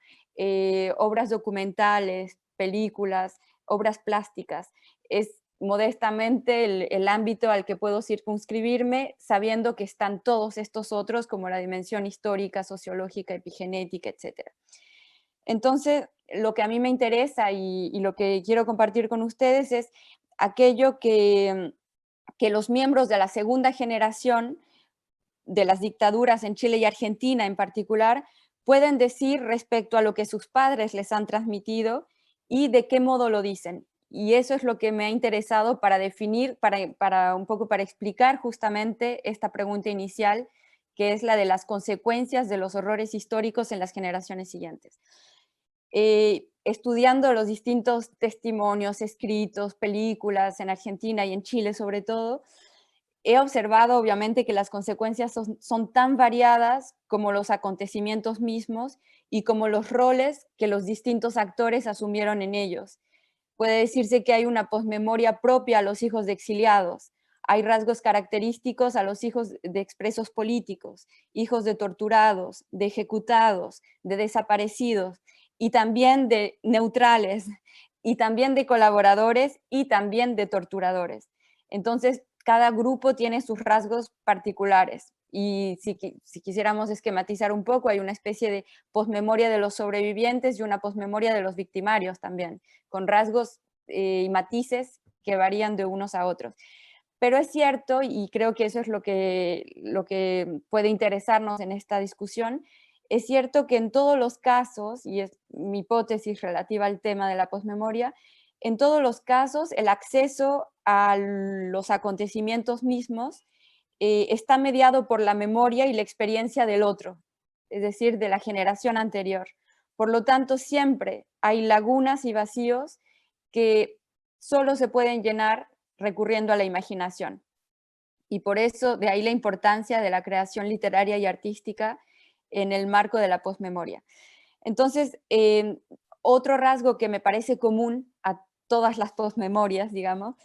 obras documentales, películas, obras plásticas. Es modestamente el ámbito al que puedo circunscribirme, sabiendo que están todos estos otros como la dimensión histórica, sociológica, epigenética, etc. Entonces, lo que a mí me interesa y lo que quiero compartir con ustedes es aquello que los miembros de la segunda generación de las dictaduras en Chile y Argentina en particular pueden decir respecto a lo que sus padres les han transmitido y de qué modo lo dicen. Y eso es lo que me ha interesado para definir, un poco para explicar justamente esta pregunta inicial, que es la de las consecuencias de los horrores históricos en las generaciones siguientes. Estudiando los distintos testimonios, escritos, películas en Argentina y en Chile sobre todo, he observado obviamente que las consecuencias son tan variadas como los acontecimientos mismos y como los roles que los distintos actores asumieron en ellos. Puede decirse que hay una posmemoria propia a los hijos de exiliados. Hay rasgos característicos a los hijos de expresos políticos, hijos de torturados, de ejecutados, de desaparecidos, y también de neutrales, y también de colaboradores, y también de torturadores. Entonces, cada grupo tiene sus rasgos particulares. Y si quisiéramos esquematizar un poco, hay una especie de posmemoria de los sobrevivientes y una posmemoria de los victimarios también, con rasgos y matices que varían de unos a otros. Pero es cierto, y creo que eso es lo que puede interesarnos en esta discusión, es cierto que en todos los casos, y es mi hipótesis relativa al tema de la posmemoria, en todos los casos el acceso a los acontecimientos mismos está mediado por la memoria y la experiencia del otro, es decir, de la generación anterior. Por lo tanto, siempre hay lagunas y vacíos que solo se pueden llenar recurriendo a la imaginación. Y por eso, de ahí la importancia de la creación literaria y artística en el marco de la posmemoria. Entonces, otro rasgo que me parece común a todas las postmemorias, digamos,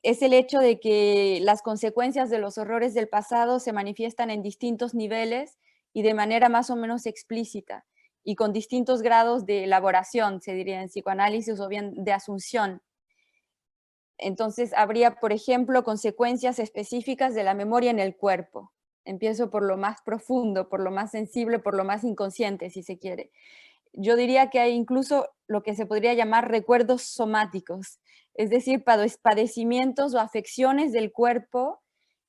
es el hecho de que las consecuencias de los horrores del pasado se manifiestan en distintos niveles y de manera más o menos explícita, y con distintos grados de elaboración, se diría en psicoanálisis, o bien de asunción. Entonces habría, por ejemplo, consecuencias específicas de la memoria en el cuerpo. Empiezo por lo más profundo, por lo más sensible, por lo más inconsciente, si se quiere. Yo diría que hay incluso lo que se podría llamar recuerdos somáticos, es decir, padecimientos o afecciones del cuerpo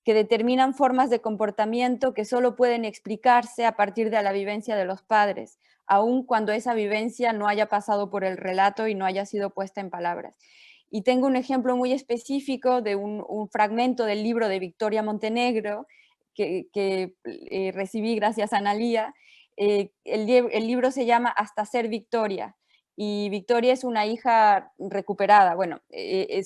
que determinan formas de comportamiento que solo pueden explicarse a partir de la vivencia de los padres, aun cuando esa vivencia no haya pasado por el relato y no haya sido puesta en palabras. Y tengo un ejemplo muy específico de un fragmento del libro de Victoria Montenegro que recibí gracias a Analía. El libro se llama Hasta ser Victoria, y Victoria es una hija recuperada. Bueno,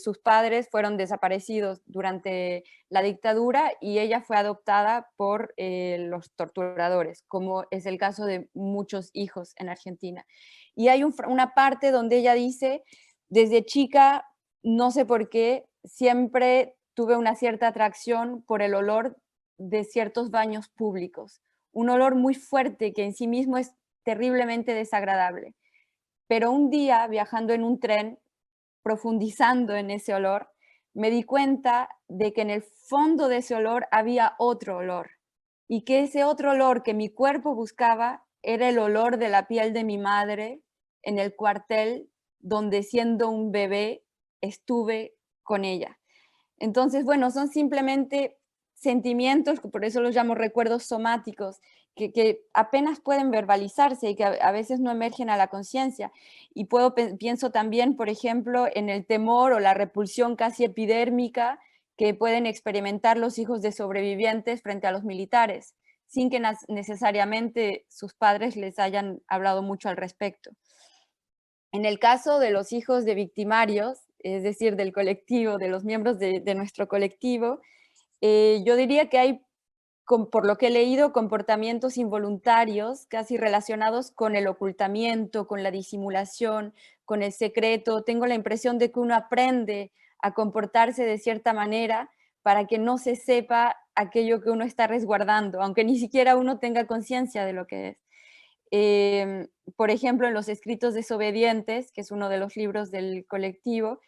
sus padres fueron desaparecidos durante la dictadura y ella fue adoptada por los torturadores, como es el caso de muchos hijos en Argentina. Y hay una parte donde ella dice: desde chica, no sé por qué, siempre tuve una cierta atracción por el olor de ciertos baños públicos, un olor muy fuerte que en sí mismo es terriblemente desagradable. Pero un día, viajando en un tren, profundizando en ese olor, me di cuenta de que en el fondo de ese olor había otro olor, y que ese otro olor que mi cuerpo buscaba era el olor de la piel de mi madre en el cuartel donde, siendo un bebé, estuve con ella. Entonces, bueno, son simplemente sentimientos, por eso los llamo recuerdos somáticos, que apenas pueden verbalizarse y que a veces no emergen a la conciencia. Y pienso también, por ejemplo, en el temor o la repulsión casi epidérmica que pueden experimentar los hijos de sobrevivientes frente a los militares, sin que necesariamente sus padres les hayan hablado mucho al respecto. En el caso de los hijos de victimarios, es decir, del colectivo, de los miembros de nuestro colectivo, yo diría que hay, por lo que he leído, comportamientos involuntarios casi relacionados con el ocultamiento, con la disimulación, con el secreto. Tengo la impresión de que uno aprende a comportarse de cierta manera para que no se sepa aquello que uno está resguardando, aunque ni siquiera uno tenga conciencia de lo que es. Por ejemplo, en Los Escritos Desobedientes, que es uno de los libros del colectivo,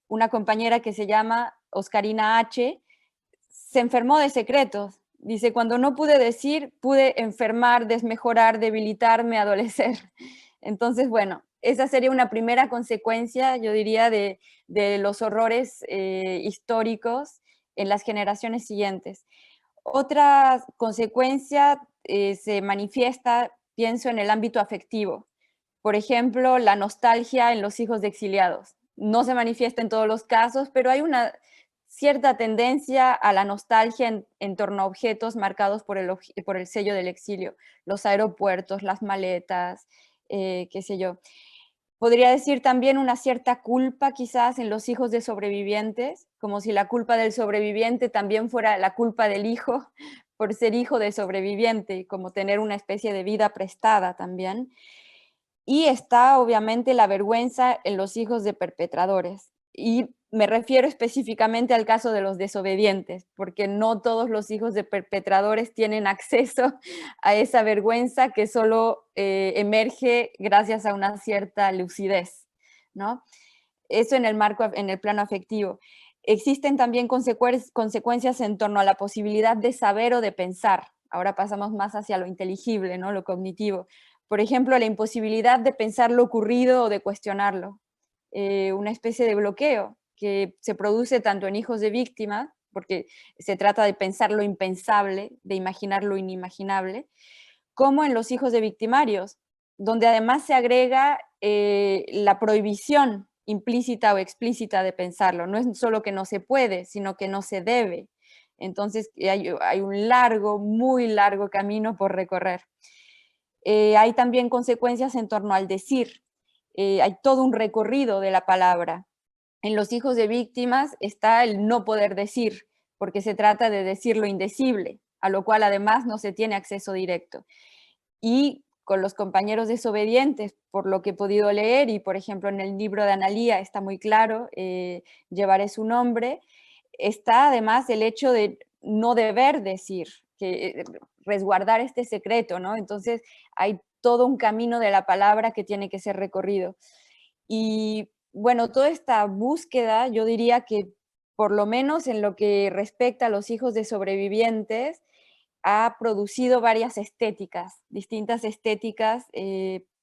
una compañera que se llama Oscarina H. se enfermó de secretos. Dice: cuando no pude decir, pude enfermar, desmejorar, debilitarme, adolecer. Entonces, bueno, esa sería una primera consecuencia, yo diría, de los horrores históricos en las generaciones siguientes. Otra consecuencia se manifiesta, pienso, en el ámbito afectivo. Por ejemplo, la nostalgia en los hijos de exiliados. No se manifiesta en todos los casos, pero hay una cierta tendencia a la nostalgia en torno a objetos marcados por el sello del exilio. Los aeropuertos, las maletas, qué sé yo. Podría decir también una cierta culpa quizás en los hijos de sobrevivientes, como si la culpa del sobreviviente también fuera la culpa del hijo por ser hijo de sobreviviente, como tener una especie de vida prestada también. Y está obviamente la vergüenza en los hijos de perpetradores. Y me refiero específicamente al caso de los desobedientes, porque no todos los hijos de perpetradores tienen acceso a esa vergüenza que solo emerge gracias a una cierta lucidez, ¿no? Eso en el plano afectivo. Existen también consecuencias en torno a la posibilidad de saber o de pensar. Ahora pasamos más hacia lo inteligible, ¿no? Lo cognitivo. Por ejemplo, la imposibilidad de pensar lo ocurrido o de cuestionarlo. Una especie de bloqueo que se produce tanto en hijos de víctimas, porque se trata de pensar lo impensable, de imaginar lo inimaginable, como en los hijos de victimarios, donde además se agrega la prohibición implícita o explícita de pensarlo. No es solo que no se puede, sino que no se debe. Entonces hay un largo, muy largo camino por recorrer. Hay también consecuencias en torno al decir. Hay todo un recorrido de la palabra. En los hijos de víctimas está el no poder decir, porque se trata de decir lo indecible, a lo cual además no se tiene acceso directo. Y con los compañeros desobedientes, por lo que he podido leer, y por ejemplo en el libro de Analía está muy claro, llevaré su nombre, está además el hecho de no deber decir, que resguardar este secreto, ¿no? Entonces hay todo un camino de la palabra que tiene que ser recorrido. Y bueno, toda esta búsqueda, yo diría que por lo menos en lo que respecta a los hijos de sobrevivientes, ha producido varias estéticas, distintas estéticas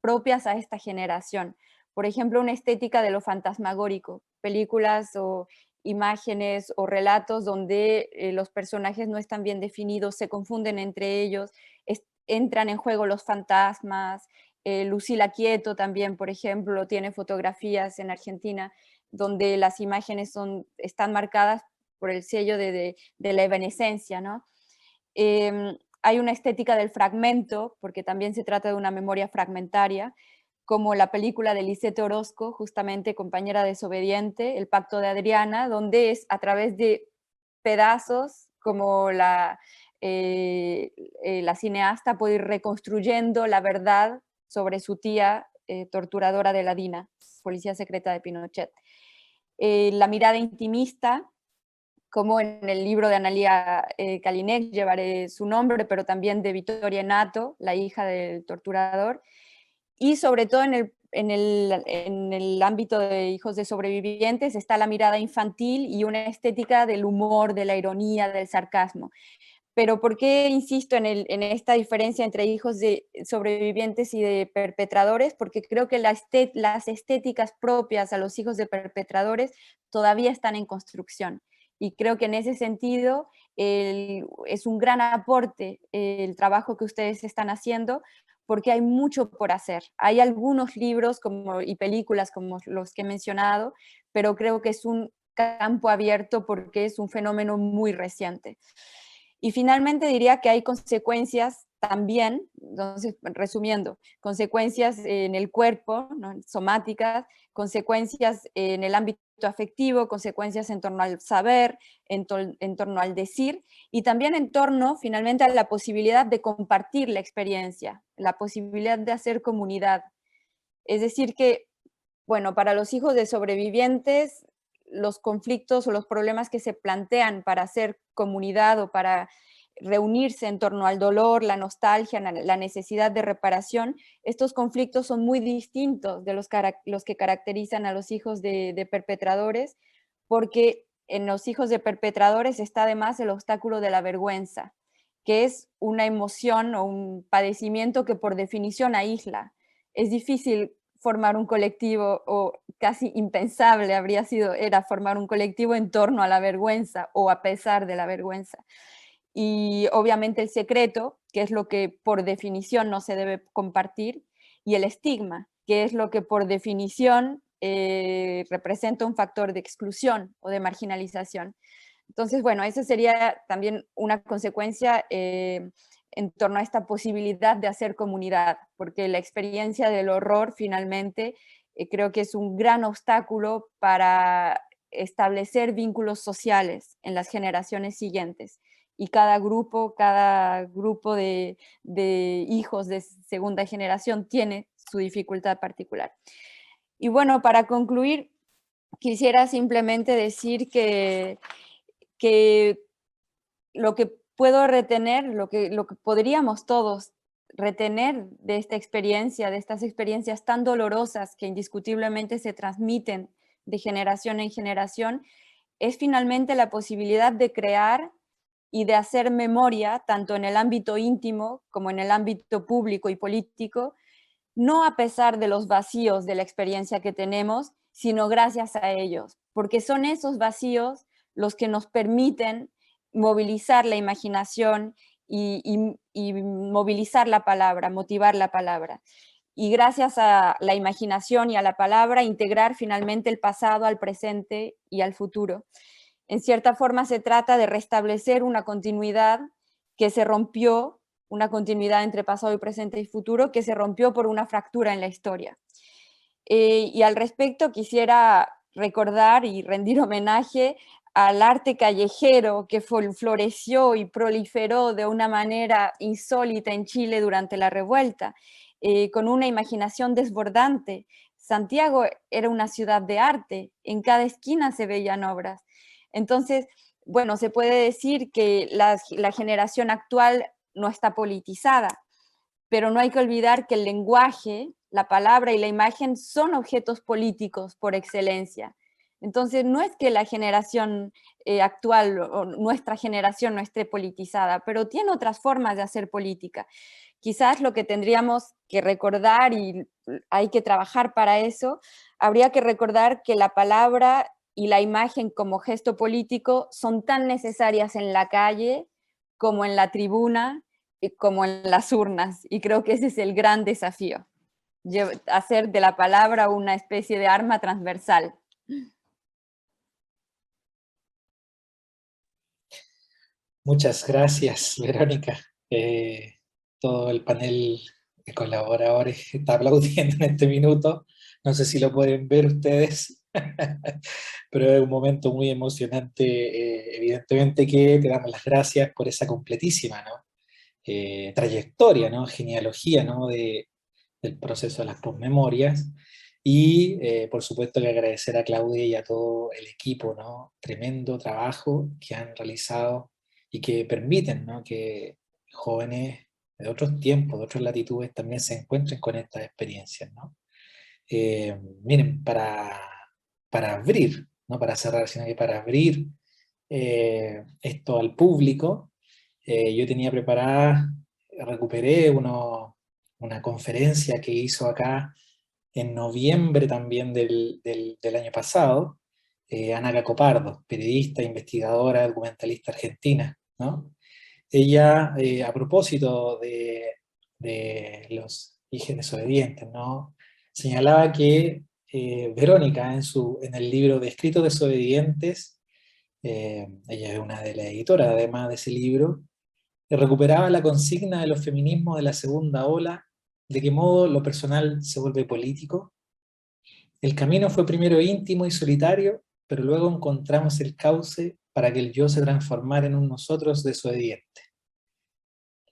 propias a esta generación. Por ejemplo, una estética de lo fantasmagórico, películas o imágenes o relatos donde los personajes no están bien definidos, se confunden entre ellos, entran en juego los fantasmas. Lucila Quieto también, por ejemplo, tiene fotografías en Argentina donde las imágenes están marcadas por el sello de la evanescencia, ¿no? Hay una estética del fragmento, porque también se trata de una memoria fragmentaria, como la película de Lisette Orozco, justamente Compañera desobediente, El pacto de Adriana, donde es a través de pedazos como la cineasta puede ir reconstruyendo la verdad sobre su tía torturadora de la DINA, policía secreta de Pinochet. La mirada intimista, como en el libro de Analía Kalinek, llevaré su nombre, pero también de Vittoria Enato, la hija del torturador, y sobre todo en el ámbito de hijos de sobrevivientes está la mirada infantil y una estética del humor, de la ironía, del sarcasmo. Pero ¿por qué insisto en esta diferencia entre hijos de sobrevivientes y de perpetradores? Porque creo que las estéticas propias a los hijos de perpetradores todavía están en construcción. Y creo que en ese sentido es un gran aporte el trabajo que ustedes están haciendo, porque hay mucho por hacer. Hay algunos libros y películas como los que he mencionado, pero creo que es un campo abierto porque es un fenómeno muy reciente. Y finalmente diría que hay consecuencias también, entonces resumiendo, consecuencias en el cuerpo, ¿no? Somáticas, consecuencias en el ámbito afectivo, consecuencias en torno al saber, en torno al decir, y también en torno finalmente a la posibilidad de compartir la experiencia, la posibilidad de hacer comunidad. Es decir que, bueno, para los hijos de sobrevivientes, los conflictos o los problemas que se plantean para hacer comunidad o para reunirse en torno al dolor, la nostalgia, la necesidad de reparación, estos conflictos son muy distintos de los que caracterizan a los hijos de perpetradores, porque en los hijos de perpetradores está además el obstáculo de la vergüenza, que es una emoción o un padecimiento que por definición aísla. Es difícil formar un colectivo, o casi impensable era formar un colectivo en torno a la vergüenza o a pesar de la vergüenza. Y obviamente el secreto, que es lo que por definición no se debe compartir, y el estigma, que es lo que por definición representa un factor de exclusión o de marginalización. Entonces, bueno, esa sería también una consecuencia en torno a esta posibilidad de hacer comunidad, porque la experiencia del horror finalmente creo que es un gran obstáculo para establecer vínculos sociales en las generaciones siguientes. Y cada grupo de hijos de segunda generación tiene su dificultad particular. Y bueno, para concluir, quisiera simplemente decir que lo que puedo retener, lo que podríamos todos retener de esta experiencia, de estas experiencias tan dolorosas que indiscutiblemente se transmiten de generación en generación, es finalmente la posibilidad de crear y de hacer memoria, tanto en el ámbito íntimo como en el ámbito público y político, no a pesar de los vacíos de la experiencia que tenemos, sino gracias a ellos, porque son esos vacíos los que nos permiten movilizar la imaginación y movilizar la palabra, motivar la palabra. Y gracias a la imaginación y a la palabra, integrar finalmente el pasado al presente y al futuro. En cierta forma se trata de restablecer una continuidad que se rompió, una continuidad entre pasado y presente y futuro, que se rompió por una fractura en la historia. Y al respecto quisiera recordar y rendir homenaje al arte callejero que floreció y proliferó de una manera insólita en Chile durante la revuelta. con una imaginación desbordante. Santiago era una ciudad de arte, en cada esquina se veían obras. Entonces, bueno, se puede decir que la generación actual no está politizada, pero no hay que olvidar que el lenguaje, la palabra y la imagen son objetos políticos por excelencia. Entonces, no es que la generación actual o nuestra generación no esté politizada, pero tiene otras formas de hacer política. Quizás lo que tendríamos que recordar, y hay que trabajar para eso, habría que recordar que la palabra y la imagen como gesto político son tan necesarias en la calle como en la tribuna, como en las urnas, y creo que ese es el gran desafío, hacer de la palabra una especie de arma transversal. Muchas gracias, Verónica. Todo el panel de colaboradores está aplaudiendo en este minuto. No sé si lo pueden ver ustedes, pero es un momento muy emocionante. Evidentemente que te damos las gracias por esa completísima, ¿no? Trayectoria, ¿no? Genealogía, ¿no? del proceso de las posmemorias. Y por supuesto que agradecer a Claudia y a todo el equipo, ¿no? Tremendo trabajo que han realizado y que permiten, ¿no? que jóvenes de otros tiempos, de otras latitudes también se encuentren con estas experiencias, ¿no? Miren, para abrir, no para cerrar, sino que para abrir esto al público, yo tenía preparada, recuperé una conferencia que hizo acá en noviembre también del año pasado, Ana Cacopardo, periodista, investigadora, documentalista argentina, ¿no? Ella, a propósito de los hijos desobedientes, ¿no? Señalaba que Verónica, en el libro de Escritos desobedientes, ella es una de las editoras, además de ese libro, recuperaba la consigna de los feminismos de la segunda ola, de qué modo lo personal se vuelve político. El camino fue primero íntimo y solitario, pero luego encontramos el cauce para que el yo se transformara en un nosotros desobediente.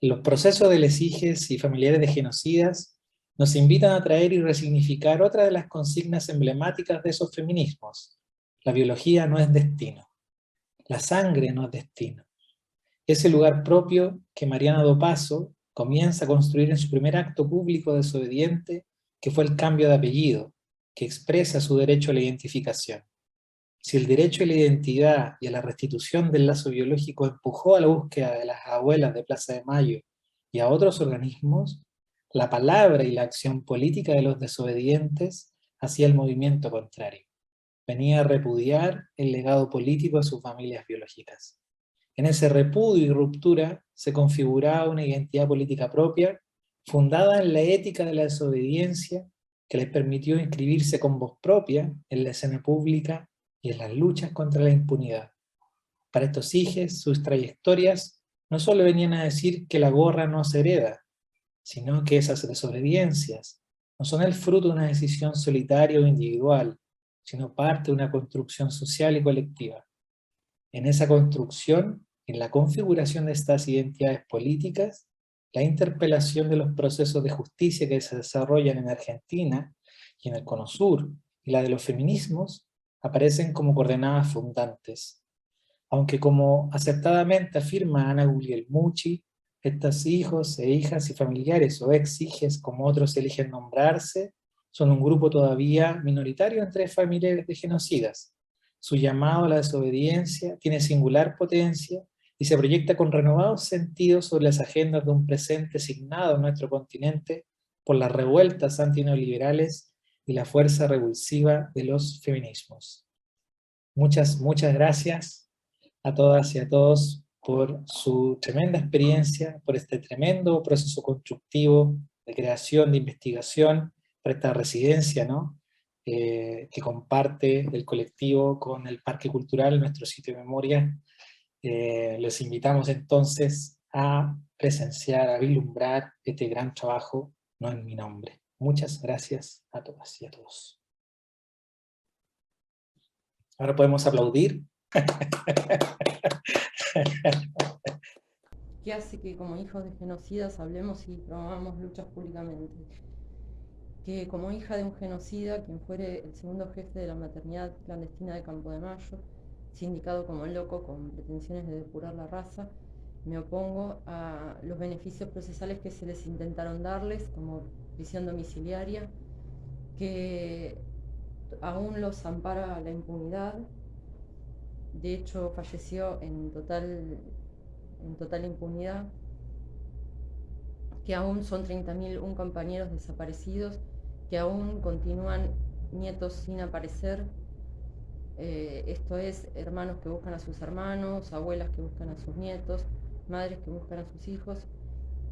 Los procesos de lesiges y familiares de genocidas nos invitan a traer y resignificar otra de las consignas emblemáticas de esos feminismos. La biología no es destino. La sangre no es destino. Ese lugar propio que Mariana Dopazo comienza a construir en su primer acto público desobediente, que fue el cambio de apellido, que expresa su derecho a la identificación. Si el derecho a la identidad y a la restitución del lazo biológico empujó a la búsqueda de las abuelas de Plaza de Mayo y a otros organismos, la palabra y la acción política de los desobedientes hacía el movimiento contrario. Venía a repudiar el legado político de sus familias biológicas. En ese repudio y ruptura se configuraba una identidad política propia, fundada en la ética de la desobediencia, que les permitió inscribirse con voz propia en la escena pública y en las luchas contra la impunidad. Para estos hijos, sus trayectorias no solo venían a decir que la gorra no se hereda, sino que esas desobediencias no son el fruto de una decisión solitaria o individual, sino parte de una construcción social y colectiva. En esa construcción, en la configuración de estas identidades políticas, la interpelación de los procesos de justicia que se desarrollan en Argentina y en el Cono Sur, y la de los feminismos, aparecen como coordenadas fundantes. Aunque como acertadamente afirma Ana Guglielmucci, estos hijos e hijas y familiares o ex-hijes, como otros eligen nombrarse, son un grupo todavía minoritario entre familiares de genocidas. Su llamado a la desobediencia tiene singular potencia y se proyecta con renovados sentidos sobre las agendas de un presente signado en nuestro continente por las revueltas antineoliberales y la fuerza revulsiva de los feminismos. Muchas gracias a todas y a todos por su tremenda experiencia, por este tremendo proceso constructivo de creación, de investigación, por esta residencia, ¿no? Que comparte el colectivo con el Parque Cultural, nuestro sitio de memoria. Les invitamos entonces a presenciar, a vislumbrar este gran trabajo, no en mi nombre. Muchas gracias a todas y a todos. Ahora podemos aplaudir. que hace que como hijos de genocidas hablemos y promovamos luchas públicamente. Que como hija de un genocida, quien fuere el segundo jefe de la maternidad clandestina de Campo de Mayo, sindicado como loco con pretensiones de depurar la raza, me opongo a los beneficios procesales que se les intentaron darles, como prisión domiciliaria, que aún los ampara la impunidad. De hecho, falleció en total impunidad, que aún son 30.001 compañeros desaparecidos, que aún continúan nietos sin aparecer, esto es, hermanos que buscan a sus hermanos, abuelas que buscan a sus nietos, madres que buscan a sus hijos,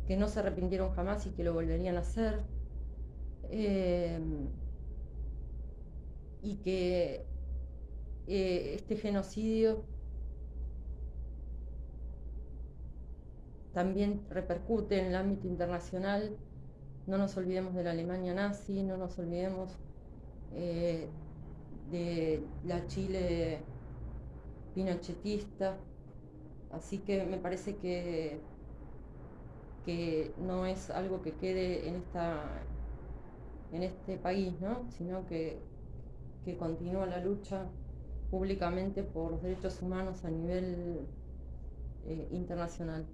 que no se arrepintieron jamás y que lo volverían a hacer, y que este genocidio también repercute en el ámbito internacional. No nos olvidemos de la Alemania nazi, no nos olvidemos de la Chile pinochetista. Así que me parece que no es algo que quede en este país, ¿no? Sino que continúa la lucha públicamente por los derechos humanos a nivel internacional.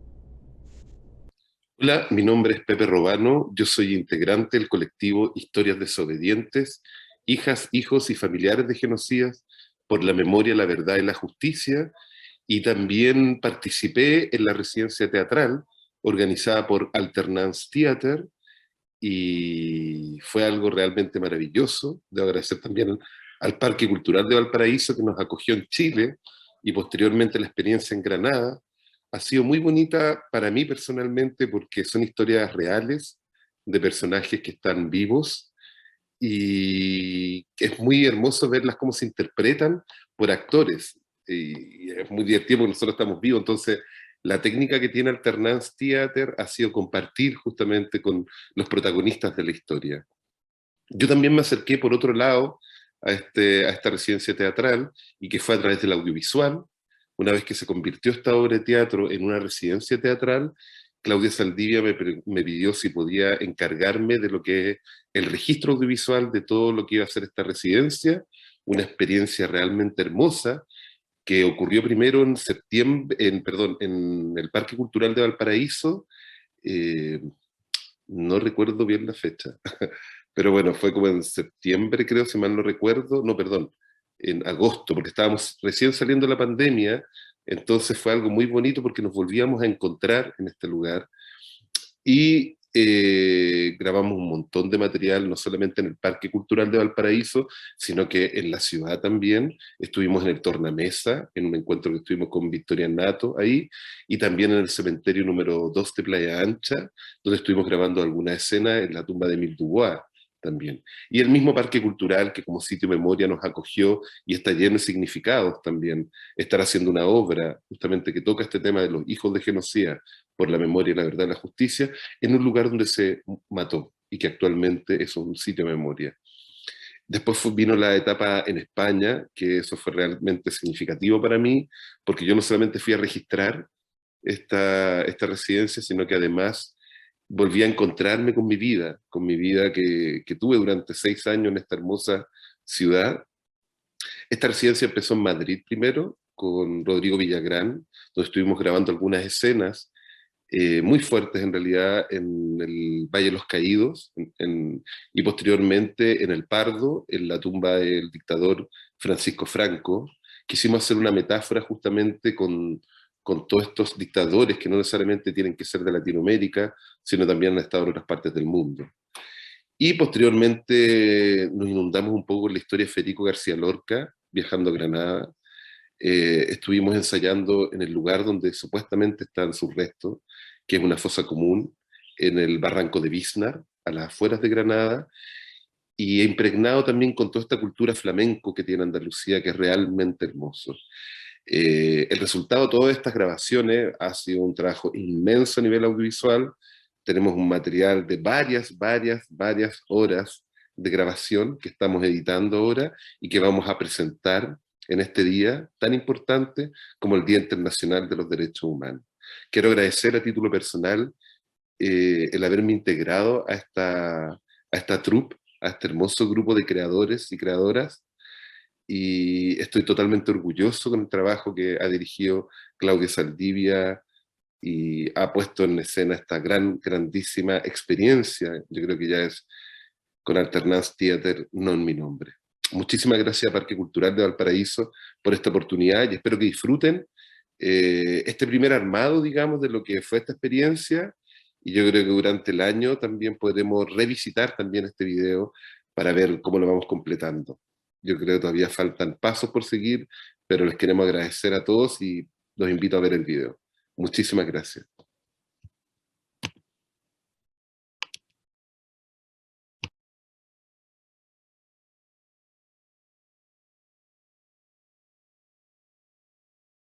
Hola, mi nombre es Pepe Robano, yo soy integrante del colectivo Historias Desobedientes, hijas, hijos y familiares de genocidas por la memoria, la verdad y la justicia, y también participé en la residencia teatral organizada por Alternance Theater, y fue algo realmente maravilloso. Debo agradecer también al Parque Cultural de Valparaíso, que nos acogió en Chile, y posteriormente la experiencia en Granada. Ha sido muy bonita para mí personalmente porque son historias reales de personajes que están vivos, y es muy hermoso verlas cómo se interpretan por actores, y es muy divertido porque nosotros estamos vivos. Entonces la técnica que tiene Alternance Theater ha sido compartir justamente con los protagonistas de la historia. Yo también me acerqué por otro lado a esta residencia teatral, y que fue a través del audiovisual. Una vez que se convirtió esta obra de teatro en una residencia teatral, Claudia Saldivia me pidió si podía encargarme de lo que es el registro audiovisual de todo lo que iba a ser esta residencia, una experiencia realmente hermosa, que ocurrió primero en septiembre, en el Parque Cultural de Valparaíso, no recuerdo bien la fecha, pero bueno, fue como en septiembre, creo, si mal no recuerdo, no, perdón, en agosto, porque estábamos recién saliendo de la pandemia. Entonces fue algo muy bonito porque nos volvíamos a encontrar en este lugar, y grabamos un montón de material, no solamente en el Parque Cultural de Valparaíso, sino que en la ciudad también. Estuvimos en el Tornamesa, en un encuentro que estuvimos con Victoria Nato ahí, y también en el cementerio número 2 de Playa Ancha, donde estuvimos grabando alguna escena en la tumba de Émile Dubois también. Y el mismo Parque Cultural, que como sitio de memoria nos acogió y está lleno de significados también, estar haciendo una obra justamente que toca este tema de los hijos de genocida por la memoria, la verdad y la justicia, en un lugar donde se mató y que actualmente es un sitio de memoria. Después vino la etapa en España, que eso fue realmente significativo para mí, porque yo no solamente fui a registrar esta residencia, sino que además volví a encontrarme con mi vida que tuve durante 6 años en esta hermosa ciudad. Esta residencia empezó en Madrid primero, con Rodrigo Villagrán, donde estuvimos grabando algunas escenas muy fuertes en realidad en el Valle de los Caídos, y posteriormente en El Pardo, en la tumba del dictador Francisco Franco. Quisimos hacer una metáfora justamente con todos estos dictadores que no necesariamente tienen que ser de Latinoamérica, sino también han estado en otras partes del mundo. Y posteriormente nos inundamos un poco en la historia de Federico García Lorca, viajando a Granada. Estuvimos ensayando en el lugar donde supuestamente están sus restos, que es una fosa común, en el barranco de Biznar, a las afueras de Granada, y impregnado también con toda esta cultura flamenco que tiene Andalucía, que es realmente hermoso. El resultado de todas estas grabaciones ha sido un trabajo inmenso a nivel audiovisual. Tenemos un material de varias horas de grabación que estamos editando ahora y que vamos a presentar en este día tan importante como el Día Internacional de los Derechos Humanos. Quiero agradecer a título personal el haberme integrado a esta troupe, a este hermoso grupo de creadores y creadoras, y estoy totalmente orgulloso con el trabajo que ha dirigido Claudia Saldivia y ha puesto en escena esta grandísima experiencia. Yo creo que ya es con Alternance Theater, no en mi nombre. Muchísimas gracias a Parque Cultural de Valparaíso por esta oportunidad y espero que disfruten este primer armado, digamos, de lo que fue esta experiencia, y yo creo que durante el año también podremos revisitar también este video para ver cómo lo vamos completando. Yo creo que todavía faltan pasos por seguir, pero les queremos agradecer a todos y los invito a ver el video. Muchísimas gracias.